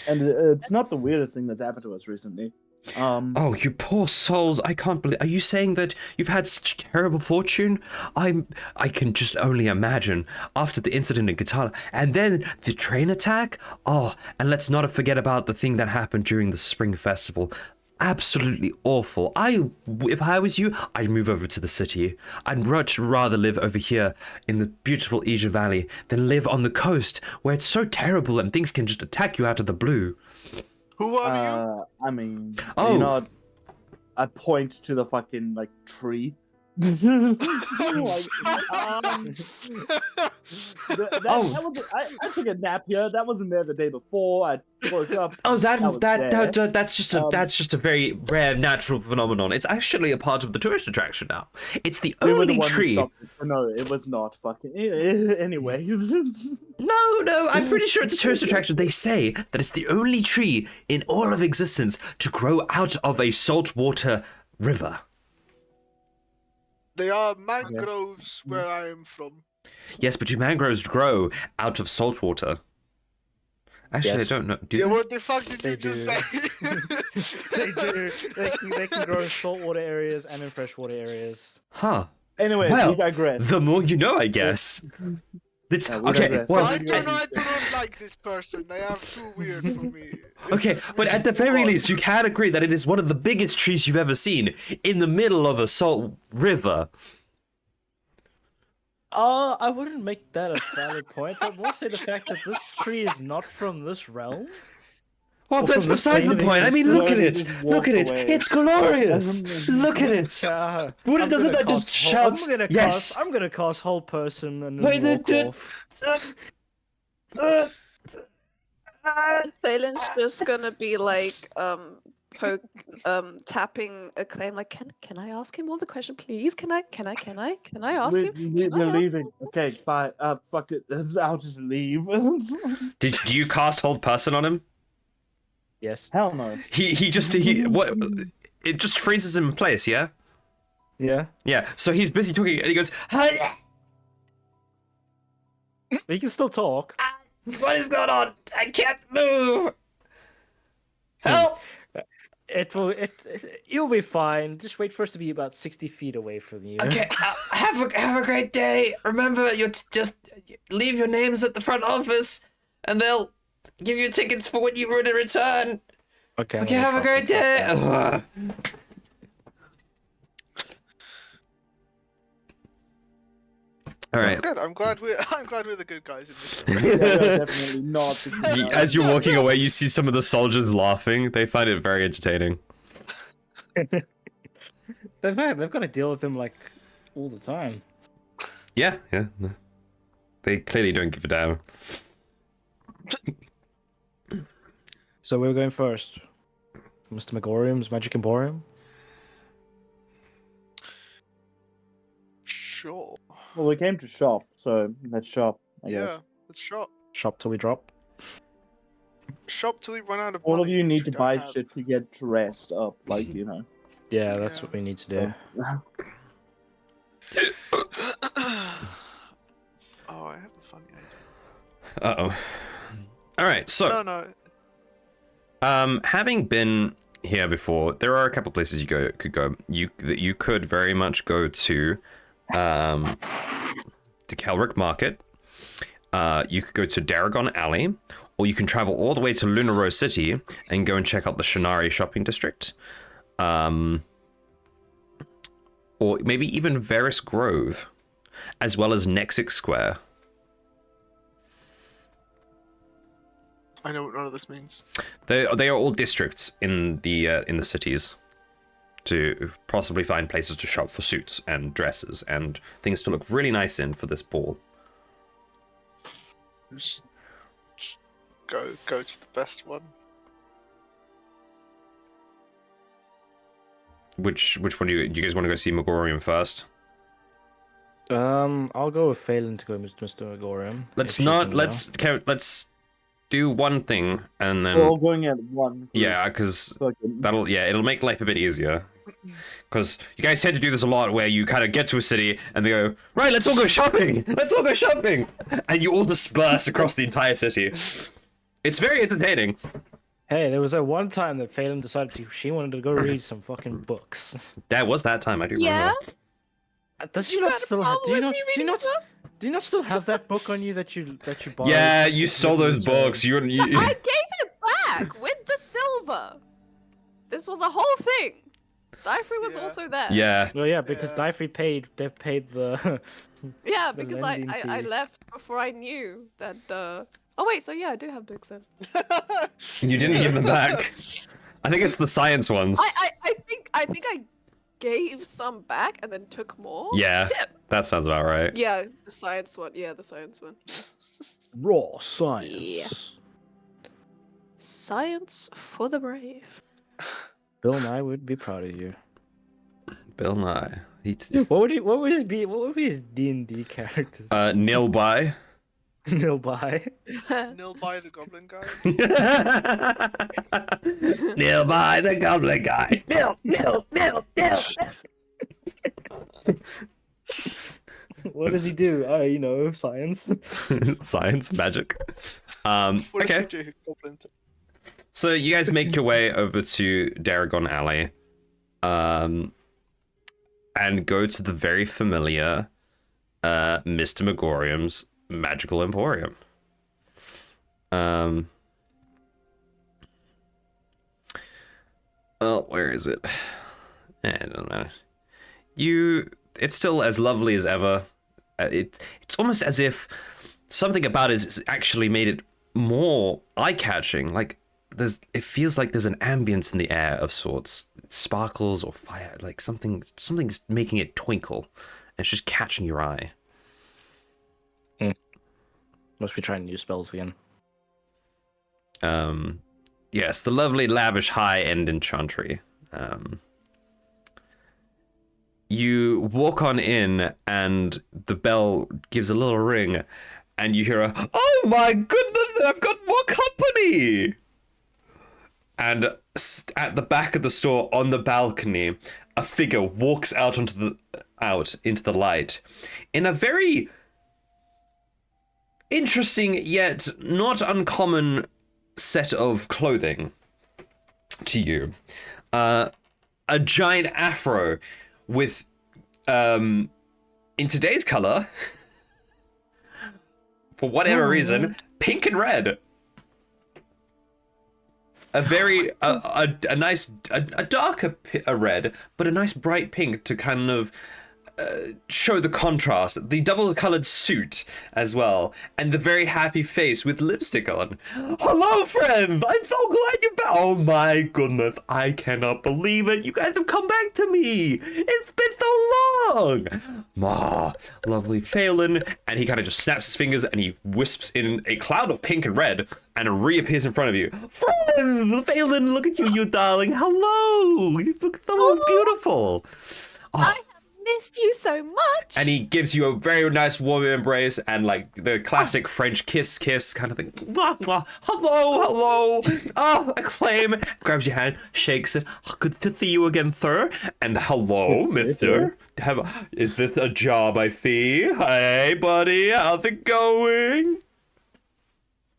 And it's not the weirdest thing that's happened to us recently. Oh, you poor souls! I can't believe. Are you saying that you've had such terrible fortune? I can just only imagine after the incident in Katala, and then the train attack. Oh, and let's not forget about the thing that happened during the spring festival. Absolutely awful. If I was you, I'd move over to the city. I'd much rather live over here in the beautiful Aegean Valley than live on the coast where it's so terrible and things can just attack you out of the blue. Who are you? I mean, Oh. you know, I point to the fucking tree. That was, I took a nap here. That wasn't there the day before. I woke up. Oh, that was there. that's just a very rare natural phenomenon. It's actually a part of the tourist attraction now. It's the We were only the ones who tree. stopped it. No, it was not fucking. Anyway. No, I'm pretty sure it's a tourist attraction. They say that it's the only tree in all of existence to grow out of a saltwater river. They are mangroves where I am from. Yes, but your mangroves grow out of salt water. Actually, Yes. I don't know. Do Yeah, they? what the fuck did They you just do. say? They do. They can grow in saltwater areas and in freshwater areas. Huh. Anyway, Well, we digress. the more you know, I guess. It's, Yeah, we okay, digress. well, I do not like this person. They are too weird for me. okay, We but at should the move very on. least, you can agree that it is one of the biggest trees you've ever seen in the middle of a salt river. I wouldn't make that a valid point. I will say the fact that this tree is not from this realm. Well, Well, that's from this besides the plane of point. I mean, look at it. existence, Look at it. walked away. It's glorious. Look at it. What doesn't that just shout? Yes. I'm gonna cast whole person and Wait, then walk off. Phelan's just gonna be like tapping Acclaim like, can I ask him all the question, please? Can I ask him? We're leaving. Okay, bye. Fuck it. I'll just leave. Do you cast hold person on him? Yes. Hell no. What? It just freezes him in place. Yeah. Yeah. Yeah. So he's busy talking, and he goes, "Hi, He can still talk. what is going on? I can't move. Help!" You'll be fine. Just wait for us to be about 60 feet away from you. Okay. Have a great day. Remember, just leave your names at the front office, and they'll give you tickets for when you were to return. Okay. Okay. Have a great day. Ugh. All right. Good. I'm glad we're the good guys in this. Yeah, we're definitely not. the- As you're walking away, you see some of the soldiers laughing. They find it very entertaining. They've got to deal with them like all the time. Yeah. No. They clearly don't give a damn. So we're going first. Mr. Megorium's Magic Emporium. Sure. Well, we came to shop, so let's shop. I guess. Yeah. Let's shop. Shop till we drop. shop till we run out of All of money, you which need we to don't buy have. shit to get dressed up, like, you know. Yeah, that's Yeah. what we need to do. Oh, I have a funny idea. Uh-oh. All right, so No. having been here before, there are a couple places you could go. You could very much go to Kelrick Market. You could go to Daragon Alley, or you can travel all the way to Lunar Rose City and go and check out the Shinari shopping district. Or maybe even Varus Grove, as well as Nexix Square. I know what none of this means. They are all districts in the cities to possibly find places to shop for suits and dresses and things to look really nice in for this ball. Just go to the best one. Which one do you guys want to go see Megorium first? I'll go with Phelan to go with Mr. Megorium. Let's do one thing and then We're all going at one. yeah, because Fucking- it'll make life a bit easier. Because you guys tend to do this a lot, where you kind of get to a city and they go, right, let's all go shopping, and you all disperse across the entire city. It's very entertaining. Hey, there was that one time that Phelan decided she wanted to go read some fucking books. That was that time. I do Yeah? remember. Does she You not got a still have? Do you problem not? with me Do you reading not? books? Do you not still have that book on you that you borrowed? Yeah, you stole with those the books. You. I gave it back with the silver. This was a whole thing. Dyfrey was Yeah. also there. Yeah. Well, yeah, because Yeah. Dyfrey paid. They paid the. Yeah, the because lending I fee. left before I knew that. Oh wait, so yeah, I do have books then. You didn't give them back. I think it's the science ones. I think I gave some back and then took more. Yeah, that sounds about right. Yeah, the science one. Yeah, the science one. Raw science. Science for the brave. Bill and I would be proud of you. Bill Nye. What would his D&D characters? Nilby. Nilby. Nil by the goblin guy. Nilby the goblin guy. Nil. What does he do? Oh, you know, science. Science, magic. What does Okay. he do? Goblin. So you guys make your way over to Daragon Alley, and go to the very familiar Mr. Megorium's Magical Emporium. Oh, where is it? It doesn't matter. It's still as lovely as ever. It's almost as if something about it has actually made it more eye-catching. Like it feels like there's an ambience in the air of sorts. It sparkles or fire, like something's making it twinkle, and it's just catching your eye. Must be trying new spells again. Yes, the lovely, lavish, high-end enchantry. You walk on in, and the bell gives a little ring, and you hear a, "Oh my goodness, I've got more company!" And at the back of the store, on the balcony, a figure walks out into the light, in a very interesting yet not uncommon set of clothing to you. A giant afro with, in today's color, for whatever reason, pink and red. A very a nice a darker red, but a nice bright pink to kind of show the contrast. The double-colored suit as well, and the very happy face with lipstick on. Hello, friend! I'm so glad you're back. Oh my goodness, I cannot believe it. You guys have come back to me. It's been so long. Ma, lovely Phelan, and he kind of just snaps his fingers and he wisps in a cloud of pink and red and reappears in front of you. Friend, Phelan, look at you, you darling. Hello. You look so beautiful. Oh. I have missed you so much. And he gives you a very nice warm embrace and like the classic French kiss kind of thing. Mwah, mwah. Hello. Oh, Acclaim. Grabs your hand, shakes it. Oh, good to see you again, sir. And hello, mister. Is this a job I see? Hey, buddy. How's it going?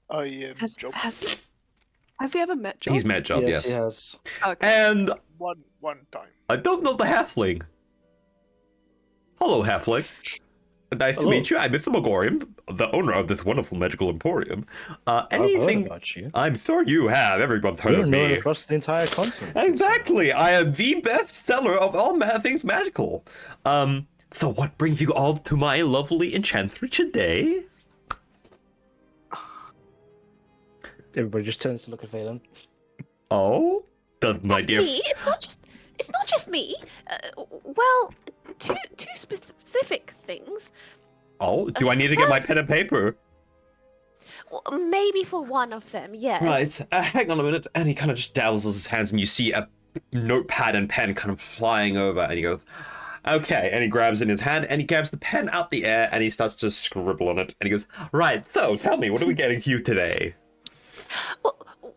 I am Job. Has he ever met Job? He's met Job, yes. He has. Okay. And One time. I don't know the halfling. Hello, halfling. Nice to Hello. meet you. I'm Mr. Megorium, the owner of this wonderful magical emporium. I've heard Anything? about you. I'm sure you have. Everyone's heard You're of known me. across the entire continent. Exactly. I am the best seller of all things magical. So what brings you all to my lovely enchantress today? Everybody just turns to look at Phelan. Oh, does my It's dear. me. It's not just me. Well, two specific things. Oh, do I need to get my First- pen and paper? Well, maybe for one of them, yes. Right, hang on a minute. And he kind of just dazzles his hands, and you see a notepad and pen kind of flying over, and he goes, okay, and he grabs it in his hand, and he grabs the pen out the air, and he starts to scribble on it, and he goes, right, so tell me, what are we getting to you today?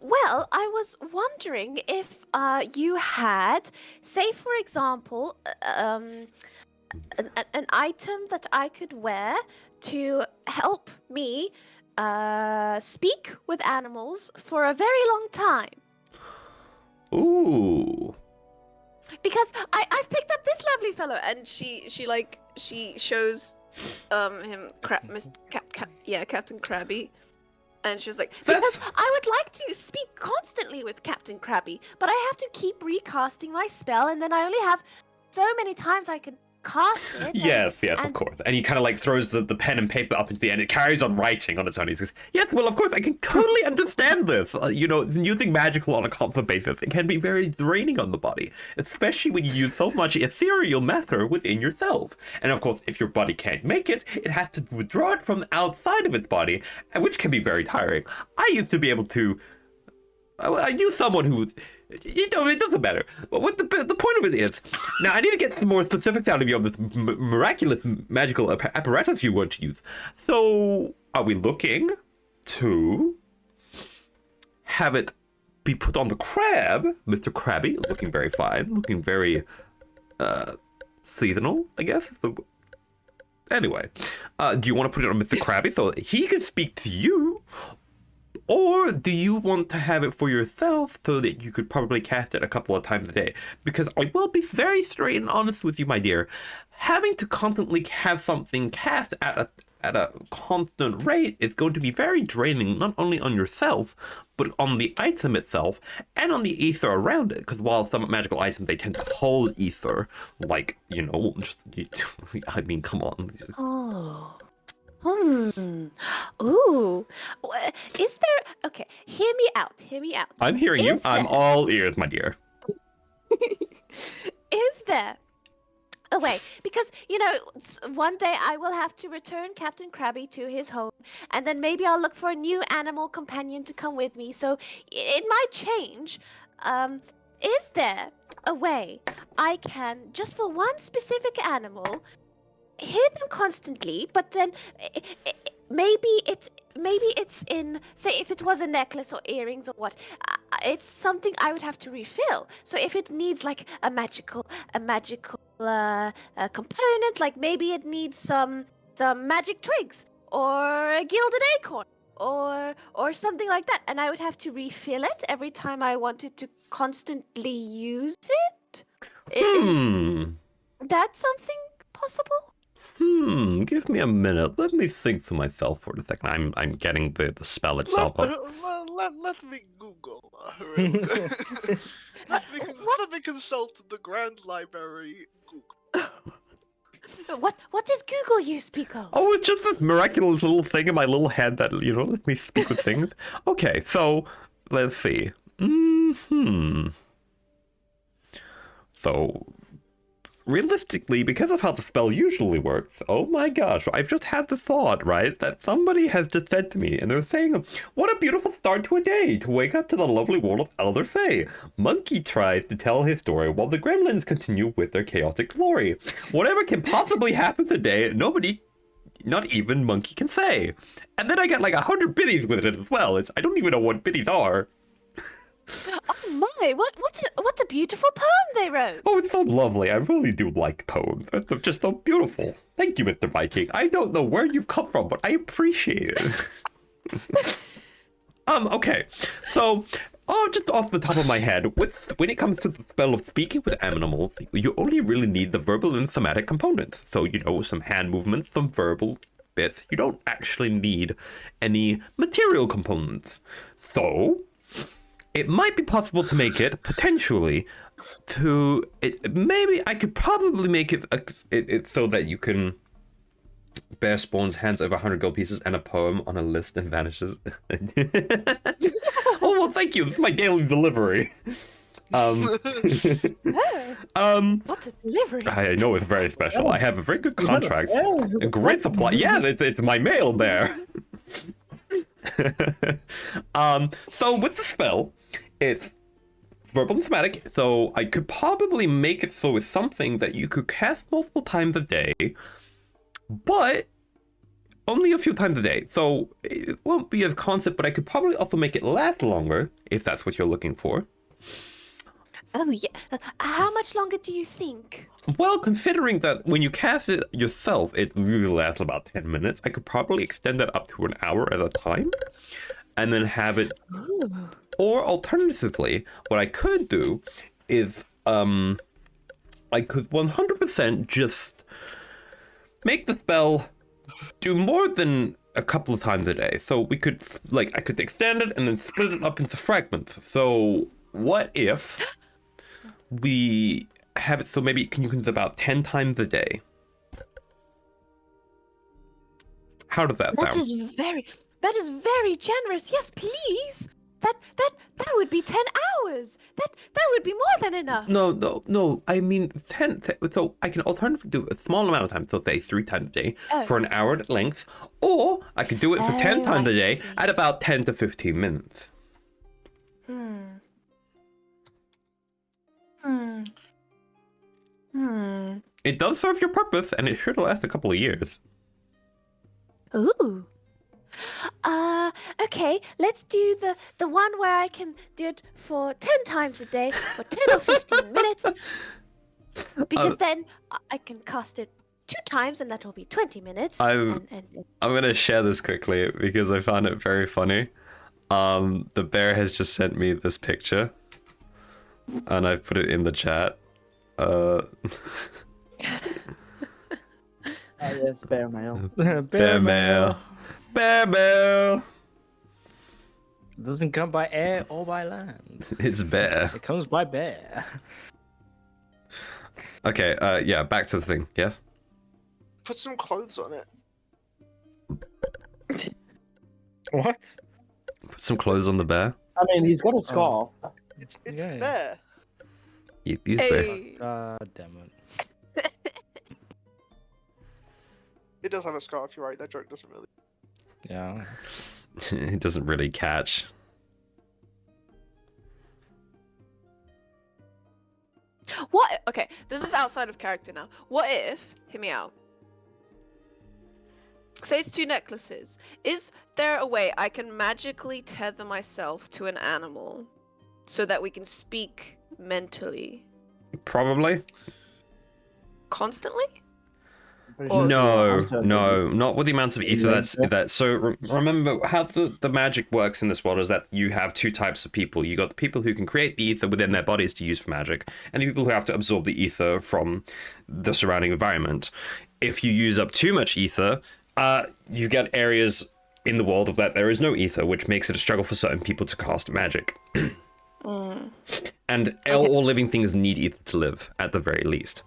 Well, I was wondering if you had, say, for example, an item that I could wear to help me speak with animals for a very long time. Ooh. Because I've picked up this lovely fellow, And she shows him Captain Krabby. And she was like, because I would like to speak constantly with Captain Krabby, but I have to keep recasting my spell, and then I only have so many times I can cast it. Yes, of and- course. And he kind of like throws the pen and paper up into the end. It carries on writing on its own. He says, yes, well, of course, I can totally understand this. Using magical on a constant basis, it can be very draining on the body, especially when you use so much ethereal matter within yourself. And of course, if your body can't make it, it has to withdraw it from outside of its body, which can be very tiring. I used to be able to... I knew someone who... it doesn't matter. What the point of it is, now I need to get some more specifics out of you on this miraculous magical apparatus you want to use. So, are we looking to have it be put on the crab, Mr. Krabby, looking very fine, looking very seasonal, I guess. Anyway, do you want to put it on Mr. Krabby so that he can speak to you? Or do you want to have it for yourself so that you could probably cast it a couple of times a day? Because I will be very straight and honest with you, my dear. Having to constantly have something cast at a constant rate is going to be very draining, not only on yourself, but on the item itself and on the ether around it. Because while some magical items, they tend to hold ether, like, I mean, come on. Oh. Ooh. Is there... Okay, hear me out. I'm hearing you. I'm all ears, my dear. Is there a way? Because, one day I will have to return Captain Krabby to his home, and then maybe I'll look for a new animal companion to come with me, so it might change. Is there a way I can, just for one specific animal, hear them constantly, but then maybe it's in, say, if it was a necklace or earrings or what, it's something I would have to refill. So if it needs like a magical component, like maybe it needs some magic twigs or a gilded acorn or something like that, and I would have to refill it every time I wanted to constantly use it. Is that something possible? Give me a minute. Let me think to myself for a second. I'm getting the spell itself up. Let me Google. Let me consult the Grand Library Google. What does Google you speak of? Oh, it's just this miraculous little thing in my little head that, let me speak with things. Okay, so, let's see. So, realistically, because of how the spell usually works, oh my gosh, I've just had the thought, right, that somebody has just said to me, and they're saying, what a beautiful start to a day, to wake up to the lovely world of Alderfey. Monkey tries to tell his story while the gremlins continue with their chaotic glory. Whatever can possibly happen today, nobody, not even Monkey, can say. And then I get like 100 biddies with it as well. I don't even know what biddies are. Oh my! What's a beautiful poem they wrote? Oh, it's so lovely. I really do like poems. They're just so beautiful. Thank you, Mr. Viking. I don't know where you've come from, but I appreciate it. Okay. So, just off the top of my head, when it comes to the spell of speaking with animals, you only really need the verbal and thematic components. So, some hand movements, some verbal bits. You don't actually need any material components. So, it might be possible to make it, potentially, maybe I could probably make it so that you can bear spawns hands over 100 gold pieces and a poem on a list and vanishes. Oh, well, thank you. This is my daily delivery. What's a delivery? I know it's very special. I have a very good contract. A great supply. Yeah, it's my mail there. So with the spell, it's verbal and thematic, so I could probably make it so it's something that you could cast multiple times a day, but only a few times a day. So it won't be as constant, but I could probably also make it last longer, if that's what you're looking for. Oh yeah. How much longer do you think? Well, considering that when you cast it yourself, it really lasts about 10 minutes, I could probably extend that up to an hour at a time, and then have it... Ooh. Or alternatively, what I could do is, I could 100% just make the spell do more than a couple of times a day. So we could, I could extend it and then split it up into fragments. So what if we have it so maybe you can use it about 10 times a day? How does that sound? That is very generous. Yes, please. That would be 10 hours. That would be more than enough. No. I mean 10. So I can alternatively do a small amount of time, so say 3 times a day for an hour at length, or I could do it for 10 times a day at about 10 to 15 minutes. It does serve your purpose, and it should last a couple of years. Ooh. Okay, let's do the one where I can do it for 10 times a day for 10 or 15 minutes. Because then I can cast it 2 times and that will be 20 minutes. I'm gonna share this quickly because I found it very funny. The bear has just sent me this picture, and I put it in the chat. Yes, bear mail. Bear mail. Bear mail. It doesn't come by air or by land. It's bear. It comes by bear. Okay, yeah, back to the thing, yeah? Put some clothes on it. What? Put some clothes on the bear. I mean, he's got a scarf. It's Yeah. bear. He's bear. Hey. God damn it. It does have a scarf, you're right, that joke doesn't really... Yeah. It doesn't really catch. What? Okay, this is outside of character now. What if, hear me out, say it's 2 necklaces. Is there a way I can magically tether myself to an animal so that we can speak mentally Probably. constantly? Pretty Or- sure No, not with the amounts of ether that's so remember how the magic works in this world is that you have 2 types of people. You got the people who can create the ether within their bodies to use for magic, and the people who have to absorb the ether from the surrounding environment. If you use up too much ether, you get areas in the world that there is no ether, which makes it a struggle for certain people to cast magic. And all living things need ether to live, at the very least.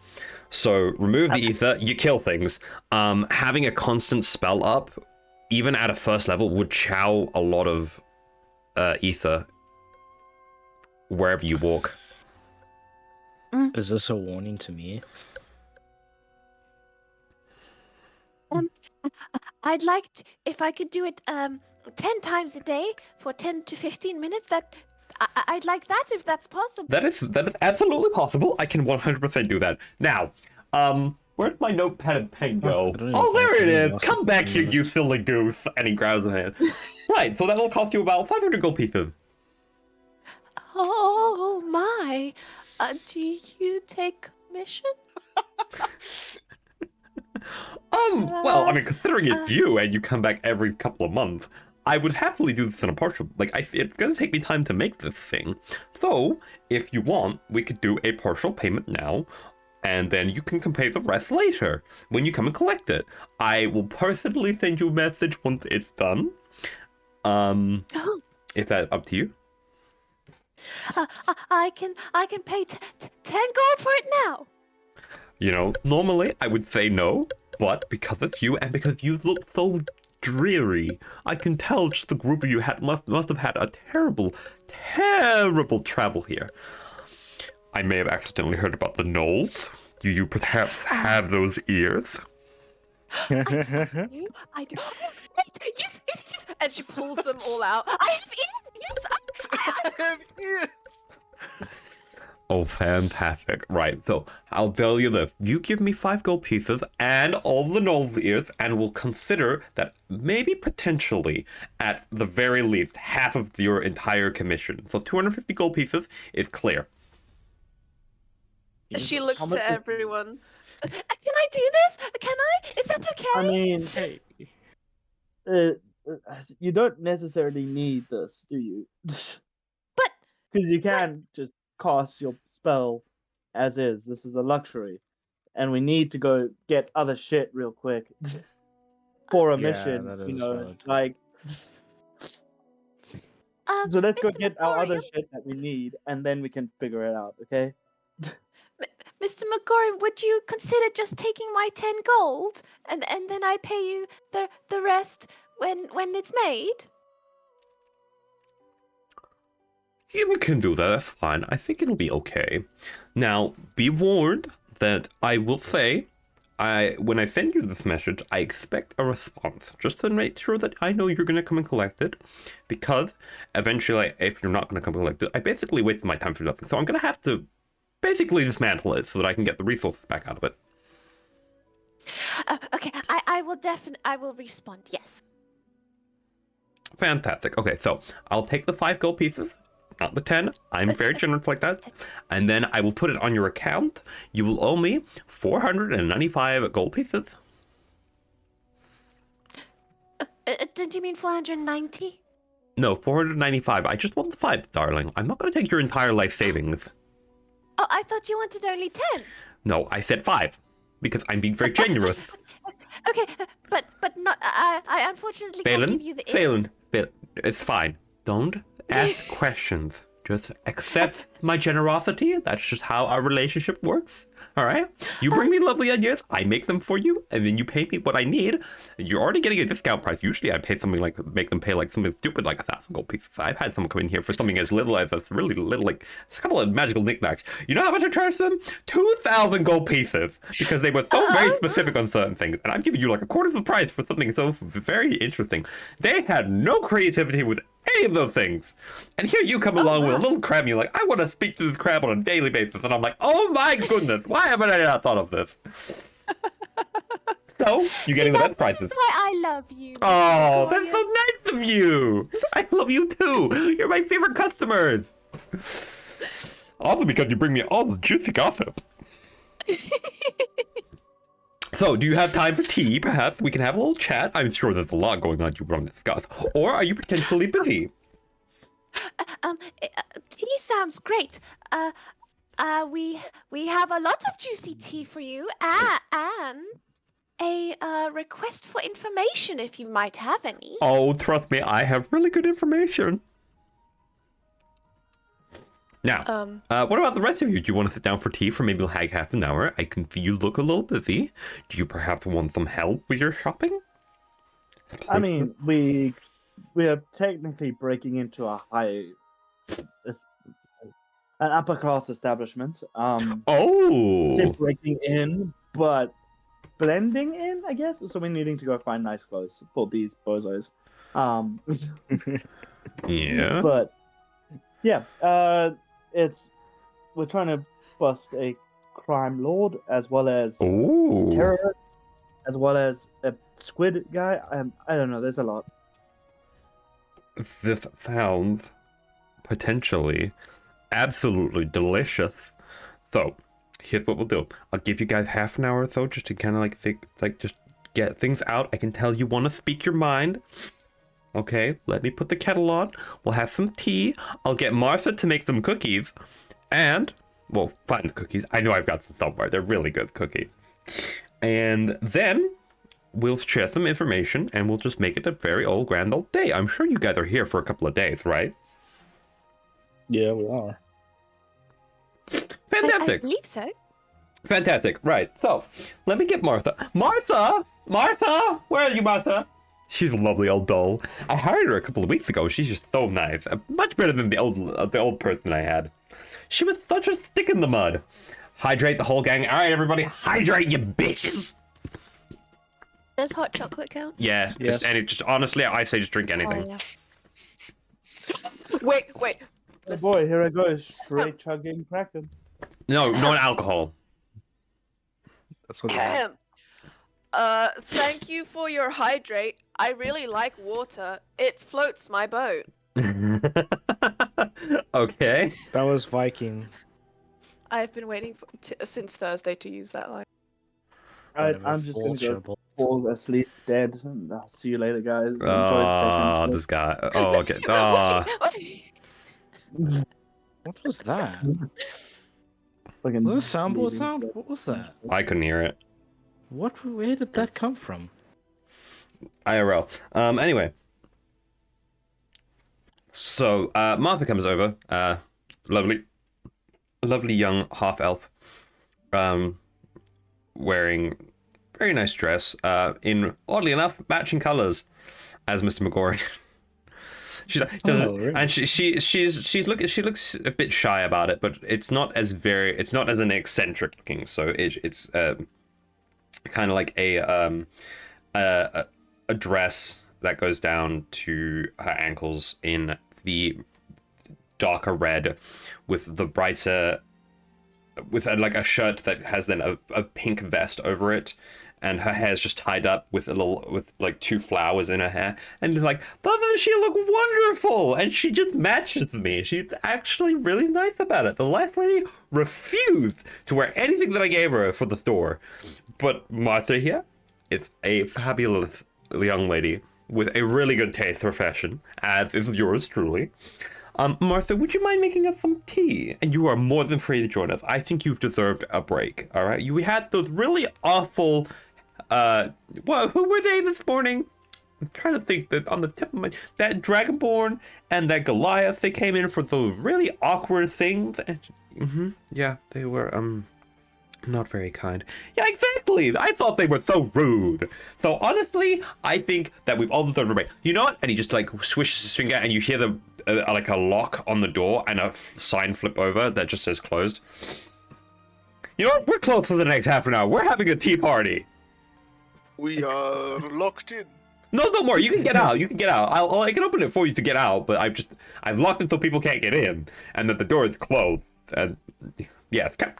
So remove the ether, you kill things. Having a constant spell up, even at a first level, would chow a lot of ether wherever you walk. Is this a warning to me? I'd like to, if I could do it 10 times a day for 10 to 15 minutes. I'd like that if that's possible. That is absolutely possible. I can 100% do that. Now, where'd my notepad and pen go? I don't even Oh, there think it I is. lost Come it back for here, you minutes. silly goose. And he grabs a hand. Right, so that'll cost you about 500 gold pieces. Oh my. Do you take commission? Well, I mean, considering it's you and you come back every couple of months, I would happily do this in a partial. Like, it's gonna take me time to make this thing. So, if you want, we could do a partial payment now, and then you can pay the rest later when you come and collect it. I will personally send you a message once it's done. Is that up to you? I can pay 10 gold for it now. You know, normally I would say no, but because it's you and because you look so dreary, I can tell just the group of you must have had a terrible, terrible travel here. I may have accidentally heard about the gnolls. Do you perhaps have those ears? I do. Wait, yes. And she pulls them all out. I have ears. Yes. Yes. Oh, fantastic. Right, so I'll tell you this. You give me 5 gold pieces and all the gnoll ears, and we'll consider that maybe potentially, at the very least, half of your entire commission. So 250 gold pieces is clear. She looks How much to is- everyone. Can I do this? Can I? Is that okay? I mean, Hey. you don't necessarily need this, do you? But- Because you can just cast your spell as is. This is a luxury, and we need to go get other shit real quick for a Yeah, mission. that You is know, valid. like. So let's go Mr. get our other McGorium, shit that we need, and then we can figure it out. Okay? Mr. McGorium, would you consider just taking my 10 gold and then I pay you the rest when it's made? You can do that, that's fine. I think it'll be okay. Now, be warned that I will say, when I send you this message, I expect a response, just to make sure that I know you're going to come and collect it, because eventually, if you're not going to come collect it, I basically wasted my time for nothing, so I'm going to have to basically dismantle it so that I can get the resources back out of it. Okay, I will respond, yes. Fantastic. Okay, so I'll take the 5 gold pieces, not the 10. I'm very generous like that. And then I will put it on your account. You will owe me 495 gold pieces. Did you mean 490? No, 495. I just want the 5, darling. I'm not going to take your entire life savings. Oh, I thought you wanted only 10. No, I said 5. Because I'm being very generous. Okay, but not. I unfortunately can't give you the Phelan, it's fine. Don't ask questions. Just accept my generosity. That's just how our relationship works. All right? You bring me lovely ideas, I make them for you, and then you pay me what I need. You're already getting a discount price. Usually I pay something like, make them pay like something stupid like 1,000 gold pieces. I've had someone come in here for something as little as a really little, like a couple of magical knickknacks. You know how much I charged them? 2,000 gold pieces. Because they were so very specific on certain things. And I'm giving you like a quarter of the price for something so very interesting. They had no creativity with any of those things. And here you come along with a little crab and you're like, I want to speak to this crab on a daily basis. And I'm like, oh my goodness, why haven't I not thought of this? So, you're getting the best prices. This is why I love you. Mr. Oh, that's McGorium. so nice of you. I love you too. You're my favorite customers. Also because you bring me all the juicy gossip. So, do you have time for tea? Perhaps we can have a little chat. I'm sure there's a lot going on you want to discuss. Or are you potentially busy? Tea sounds great. We have a lot of juicy tea for you, and a request for information if you might have any. Oh, trust me, I have really good information. Now, what about the rest of you? Do you want to sit down for tea for maybe like half an hour? I can see you look a little busy. Do you perhaps want some help with your shopping? I mean, we are technically breaking into a an upper class establishment. Oh! Say breaking in, but blending in, I guess. So we're needing to go find nice clothes for these bozos. Yeah. But yeah, we're trying to bust a crime lord as well as Ooh. terrorist, as well as a squid guy. I don't know. There's a lot. This sounds potentially absolutely delicious. So, here's what we'll do. I'll give you guys half an hour or so just to kind of like just get things out. I can tell you want to speak your mind. Okay, let me put the kettle on. We'll have some tea. I'll get Martha to make some cookies. And, well, find the cookies. I know I've got them somewhere. They're really good cookies. And then we'll share some information and we'll just make it a very old grand old day. I'm sure you guys are here for a couple of days, right? Yeah, we are. Fantastic. I believe so. Fantastic. Right. So, let me get Martha. Martha! Martha! Where are you, Martha? She's a lovely old doll. I hired her a couple of weeks ago. She's just so nice. Much better than the old person I had. She was such a stick in the mud. Hydrate the whole gang. All right, everybody, hydrate, you bitches. Does hot chocolate count? Yeah, Yes. just honestly, I say just drink anything. Oh, yeah. Wait. Oh Listen. boy, here I go, straight chugging Kraken. No, not alcohol. That's what. Thank you for your hydrate. I really like water. It floats my boat. Okay. That was Viking. I've been waiting since Thursday to use that line. Whatever, I'm just gonna go bullshit. fall asleep dead. And I'll see you later, guys. Enjoy the Oh, session. this guy. Oh, okay. Oh. What was that? Fucking Was that a soundboard bleeding sound? dead. What was that? I couldn't hear it. What? Where did that come from? IRL. Anyway. So, Martha comes over. Lovely young half elf. Wearing very nice dress. In oddly enough, matching colors as Mr. McGorry. She's like, really? and she looks a bit shy about it, but it's not as an eccentric looking. So it's kind of like a dress that goes down to her ankles in the darker red, with the brighter, with like a shirt that has then a pink vest over it, and her hair's just tied up with like 2 flowers in her hair, and like, doesn't she look wonderful? And she just matches me. She's actually really nice about it. The last lady refused to wear anything that I gave her for the store, but Martha here is a fabulous young lady with a really good taste for fashion, as is yours truly. Martha, would you mind making us some tea? And you are more than free to join us. I think you've deserved a break, all right? We had those really awful, well, who were they this morning? I'm trying to think, that on the tip of my, that Dragonborn and that Goliath, they came in for those really awkward things. And, yeah, they were, not very kind. Yeah, exactly. I thought they were so rude. So honestly, I think that we've all deserved a break. You know what? And he just like swishes his finger, and you hear the like a lock on the door and a sign flip over that just says closed. You know what? We're closed for the next half an hour. We're having a tea party. We are locked in. No, don't worry. You can get out. You can get out. I can open it for you to get out, but I've locked it so people can't get in, and that the door is closed. And yeah, come.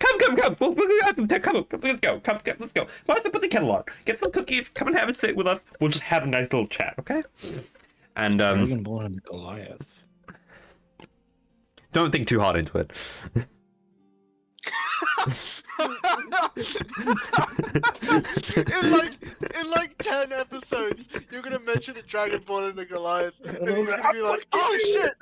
We'll have some come on, let's go. Let's go. Martha, put the kettle on. Get some cookies. Come and have a sit with us. We'll just have a nice little chat, okay? And Dragonborn and Goliath. don't think too hard into it. in like 10 episodes, you're gonna mention a Dragonborn and a Goliath, and he's gonna be like, "Oh shit!"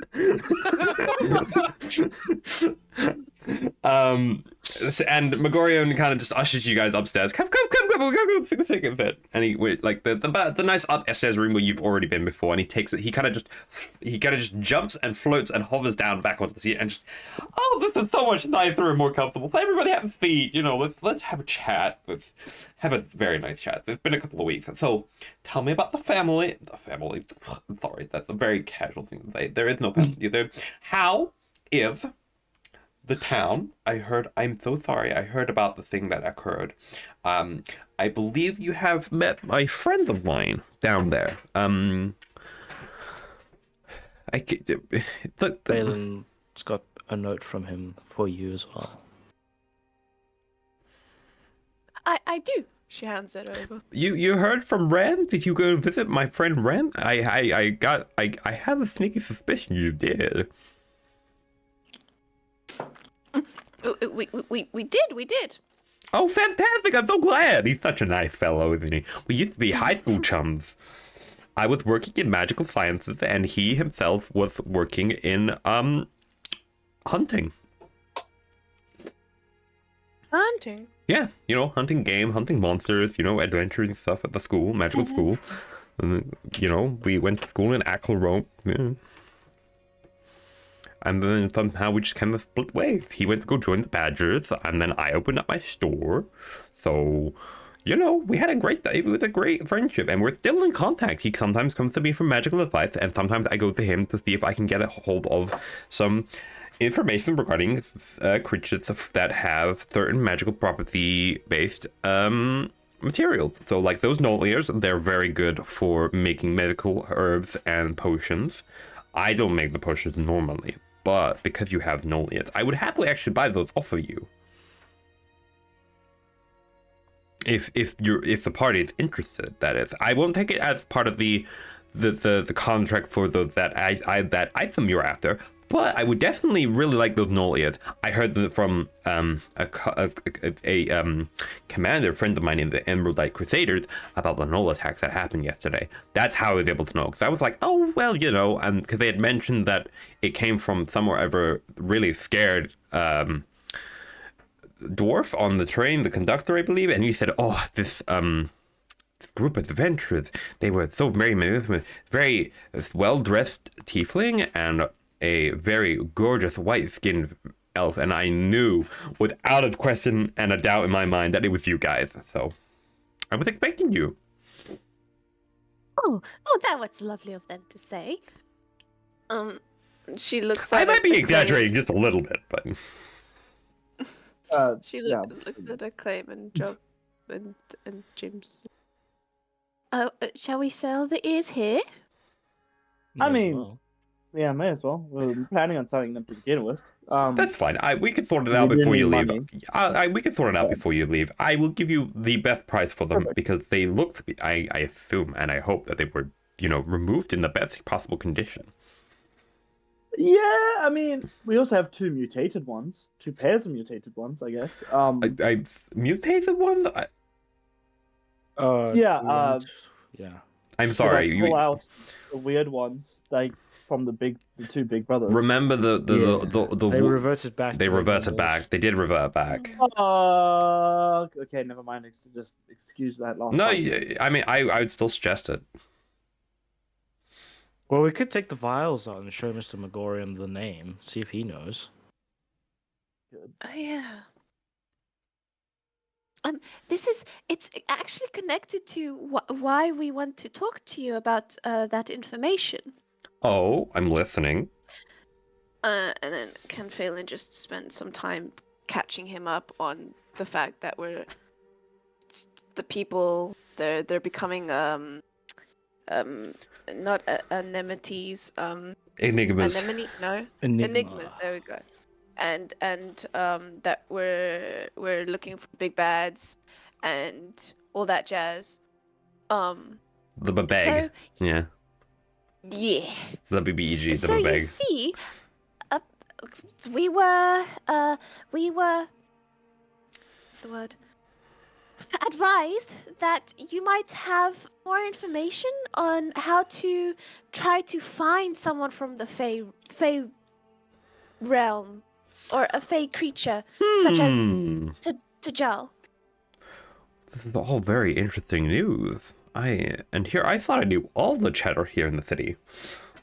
And Megorion kind of just ushers you guys upstairs. Come, we'll go think of it. And he like the nice upstairs room where you've already been before. And he takes it. He kind of just jumps and floats and hovers down back onto the seat and just, oh, this is so much nicer and more comfortable. Everybody have a seat. You know, let's have a chat. Have a very nice chat. It's been a couple of weeks. So tell me about the family. I'm sorry, that's a very casual thing to say. There is no family. How is the town. I'm so sorry. I heard about the thing that occurred. I believe you have met a friend of mine down there. Look, Phelan's got a note from him for you as well. I do. She hands it over. you heard from Ren? Did you go and visit my friend Ren? I had a sneaky suspicion you did. We did. Oh, fantastic! I'm so glad. He's such a nice fellow, isn't he? We used to be high school chums. I was working in magical sciences, and he himself was working in hunting. Hunting. Yeah, hunting game, hunting monsters, adventuring stuff at the school, magical school. And, we went to school in Ackle Rome. Yeah. And then somehow we just kind of split ways. He went to go join the Badgers, and then I opened up my store. So, we had a great day. It was a great friendship, and we're still in contact. He sometimes comes to me for magical advice, and sometimes I go to him to see if I can get a hold of some information regarding creatures that have certain magical property-based materials. So, like those Noliers, they're very good for making medical herbs and potions. I don't make the potions normally, but because you have Noliers, I would happily actually buy those off of you. If the party is interested, that is. I won't take it as part of the contract for those that item you're after, but I would definitely really like those Noliers. I heard that from a commander friend of mine in the Emerald Light Crusaders about the Nola attacks that happened yesterday. That's how I was able to know, because I was like, oh well, because they had mentioned that it came from somewhere ever really scared dwarf on the train, the conductor, I believe, and he said, oh, this group of adventurers, they were so very well-dressed tiefling and a very gorgeous white-skinned elf, and I knew without a question and a doubt in my mind that it was you guys, so I was expecting you. Oh, that was lovely of them to say. She looks. I might be exaggerating just a little bit, but she looks at Acclaim and Job and James. Oh, shall we sell the ears here? I May as mean, well. Yeah, may as well. We're planning on selling them to begin with. That's fine. We can sort it we out didn't before you need leave. money. We can sort it out Yeah. before you leave. I will give you the best price for them Perfect. because they look to be, I assume, and I hope that they were, removed in the best possible condition. Yeah, I mean, we also have two pairs of mutated ones, I guess. I mutated one? Yeah, yeah. I'm should sorry. I pull out the weird ones, like from the two big brothers. Remember the They reverted back. They to their reverted normal- back. They did revert back. Okay, never mind. Just excuse that last. No, 5 minutes. I mean, I would still suggest it. Well, we could take the vials out and show Mr. Megorium the name, see if he knows. Oh yeah. It's actually connected to why we want to talk to you about that information. Oh, I'm listening. And then can Phelan just spend some time catching him up on the fact that the people they're becoming not anemones Enigmas. anemone no Enigma. enigmas, there we go, and that we're looking for big bads and all that jazz. The babeg. So Yeah. Yeah. The BBEG, the so you babeg. see, we were what's the word? Advised that you might have more information on how to try to find someone from the Fey realm, or a Fey creature such as Tajal. This is all very interesting news. I thought I knew all the chatter here in the city.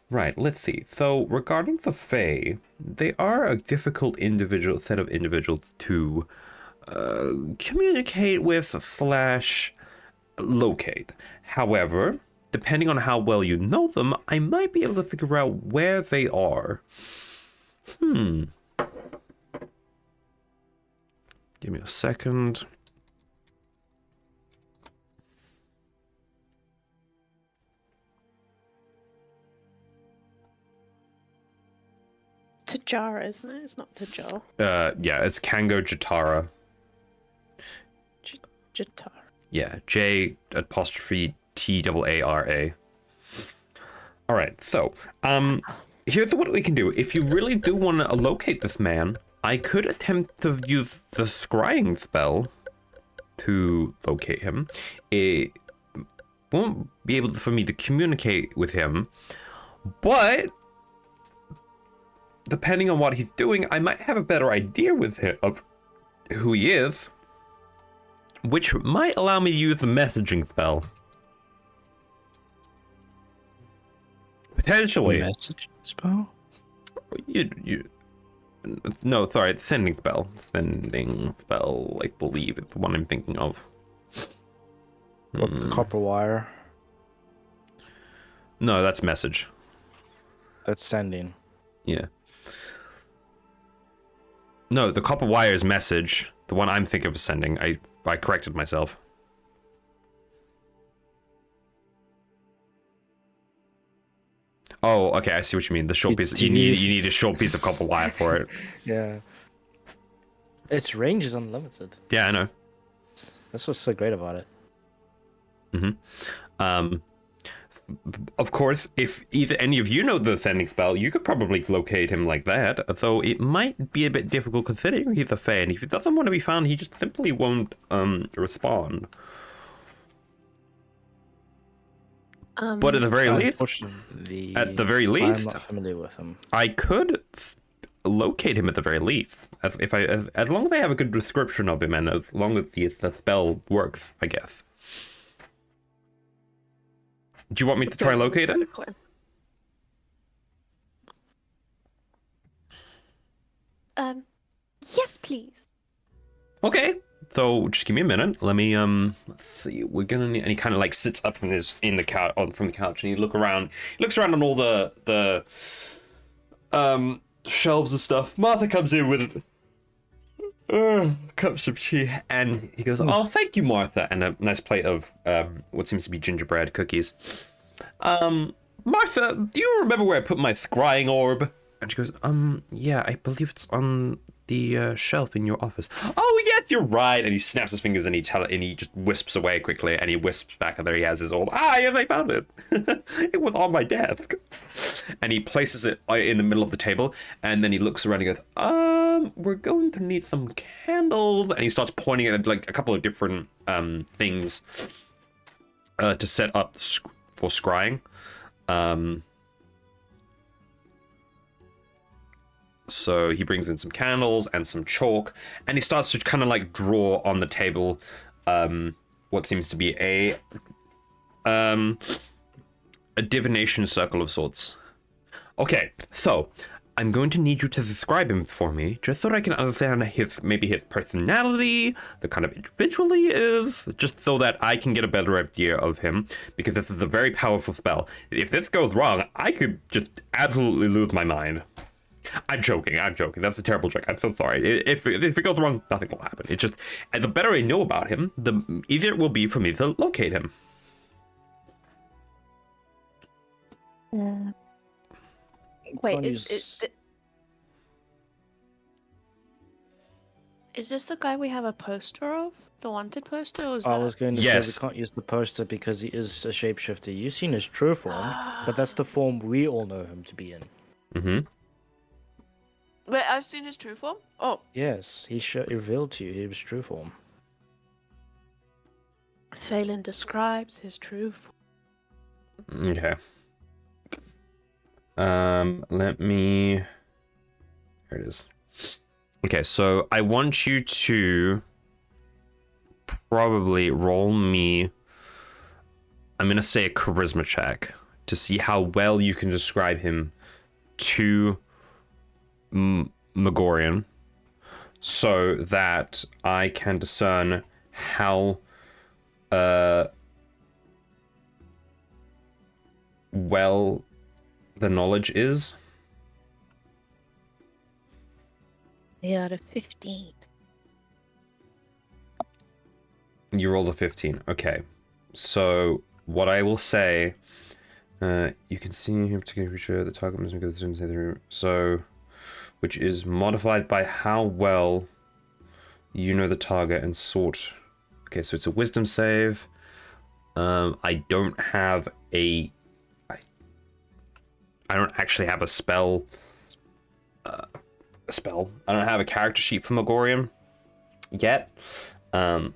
Right, let's see. So, regarding the Fae, they are a difficult set of individuals to communicate with / locate. However, depending on how well you know them, I might be able to figure out where they are. Give me a second. Tajara, isn't it? It's not Tajara. Yeah, it's Kango Jatara. Jatara. Yeah, J apostrophe Tara. All right, so here's what we can do. If you really do want to locate this man, I could attempt to use the scrying spell to locate him. It won't be able for me to communicate with him, but depending on what he's doing, I might have a better idea with him of who he is, which might allow me to use the messaging spell. Potentially. Message spell? No, sorry, sending spell. Sending spell, I believe, is the one I'm thinking of. The copper wire. No, that's message. That's sending. Yeah. No, the copper wire is message. The one I'm thinking of is sending. I corrected myself. Oh, okay, I see what you mean. The short piece. You need a short piece of copper wire for it. Yeah. Its range is unlimited. Yeah, I know. That's what's so great about it. Of course, if either any of you know the sending spell, you could probably locate him like that, though it might be a bit difficult considering he's a fae, and if he doesn't want to be found, he just simply won't respond. But at the very least, I'm not familiar with him. I could locate him at the very least, as long as I have a good description of him, and as long as the spell works, I guess. Do you want me to try and locate it? Yes, please. Okay. So just give me a minute. Let me let's see. We're gonna need, and he kind of like sits up from the couch from the couch, and he looks around on all the shelves and stuff. Martha comes in with cups of tea, and he goes, "Oh, thank you, Martha," and a nice plate of what seems to be gingerbread cookies. Martha, do you remember where I put my scrying orb? And she goes, yeah, I believe it's on the shelf in your office. Oh, yes, you're right. And he snaps his fingers and he just wisps away quickly, and he wisps back, and there he has his orb. Ah, yes, I found it. It was on my desk. And he places it in the middle of the table, and then he looks around and goes, we're going to need some candles. And he starts pointing at like a couple of different things to set up for scrying. So he brings in some candles and some chalk, and he starts to kind of like draw on the table what seems to be a divination circle of sorts. Okay, so I'm going to need you to describe him for me, just so that I can understand his personality, the kind of individual he is, just so that I can get a better idea of him, because this is a very powerful spell. If this goes wrong, I could just absolutely lose my mind. I'm joking. That's a terrible joke. I'm so sorry. If it goes wrong, nothing will happen. It's just, and the better I know about him, the easier it will be for me to locate him. Wait, is this the guy we have a poster of? The wanted poster? Or is I that... was going to Yes. say we can't use the poster because he is a shapeshifter. You've seen his true form, but that's the form we all know him to be in. Mm-hmm. Wait, I've seen his true form? Oh. Yes, he revealed to you his true form. Phelan describes his true form. Okay. Let me... Here it is. Okay, so I want you to probably roll me... I'm going to say a charisma check to see how well you can describe him to Megorian, so that I can discern how well the knowledge is. 8 out of 15. You rolled a 15. Okay. So what I will say, you can see him to creature the target must go through. So, which is modified by how well you know the target and sort. Okay, so it's a wisdom save. I don't have a. I don't actually have a spell. I don't have a character sheet for Megorian yet. But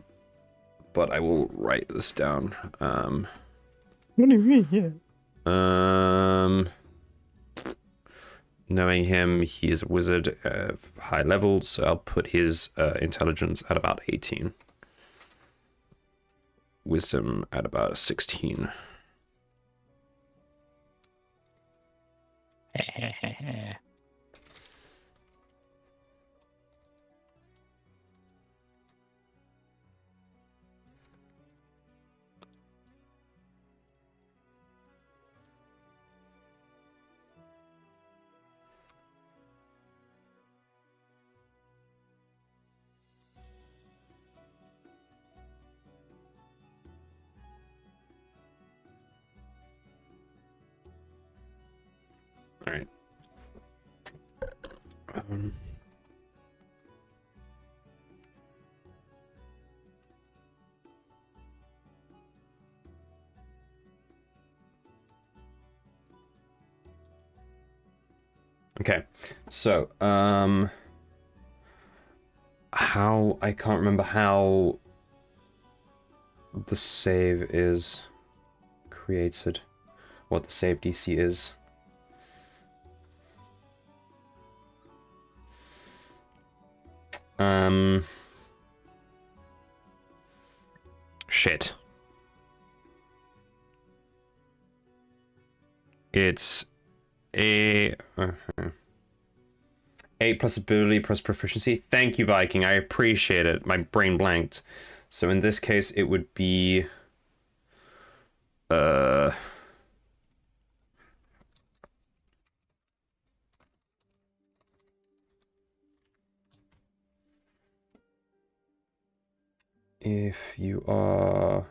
I will write this down. What do you mean? Yeah. Knowing him, he is a wizard of high level, so I'll put his intelligence at about 18. Wisdom at about 16. All right. Okay, so how I can't remember how the save is created, what the save DC is. Shit. It's a 8 plus ability plus proficiency. Thank you, Viking. I appreciate it. My brain blanked. So in this case, it would be if you are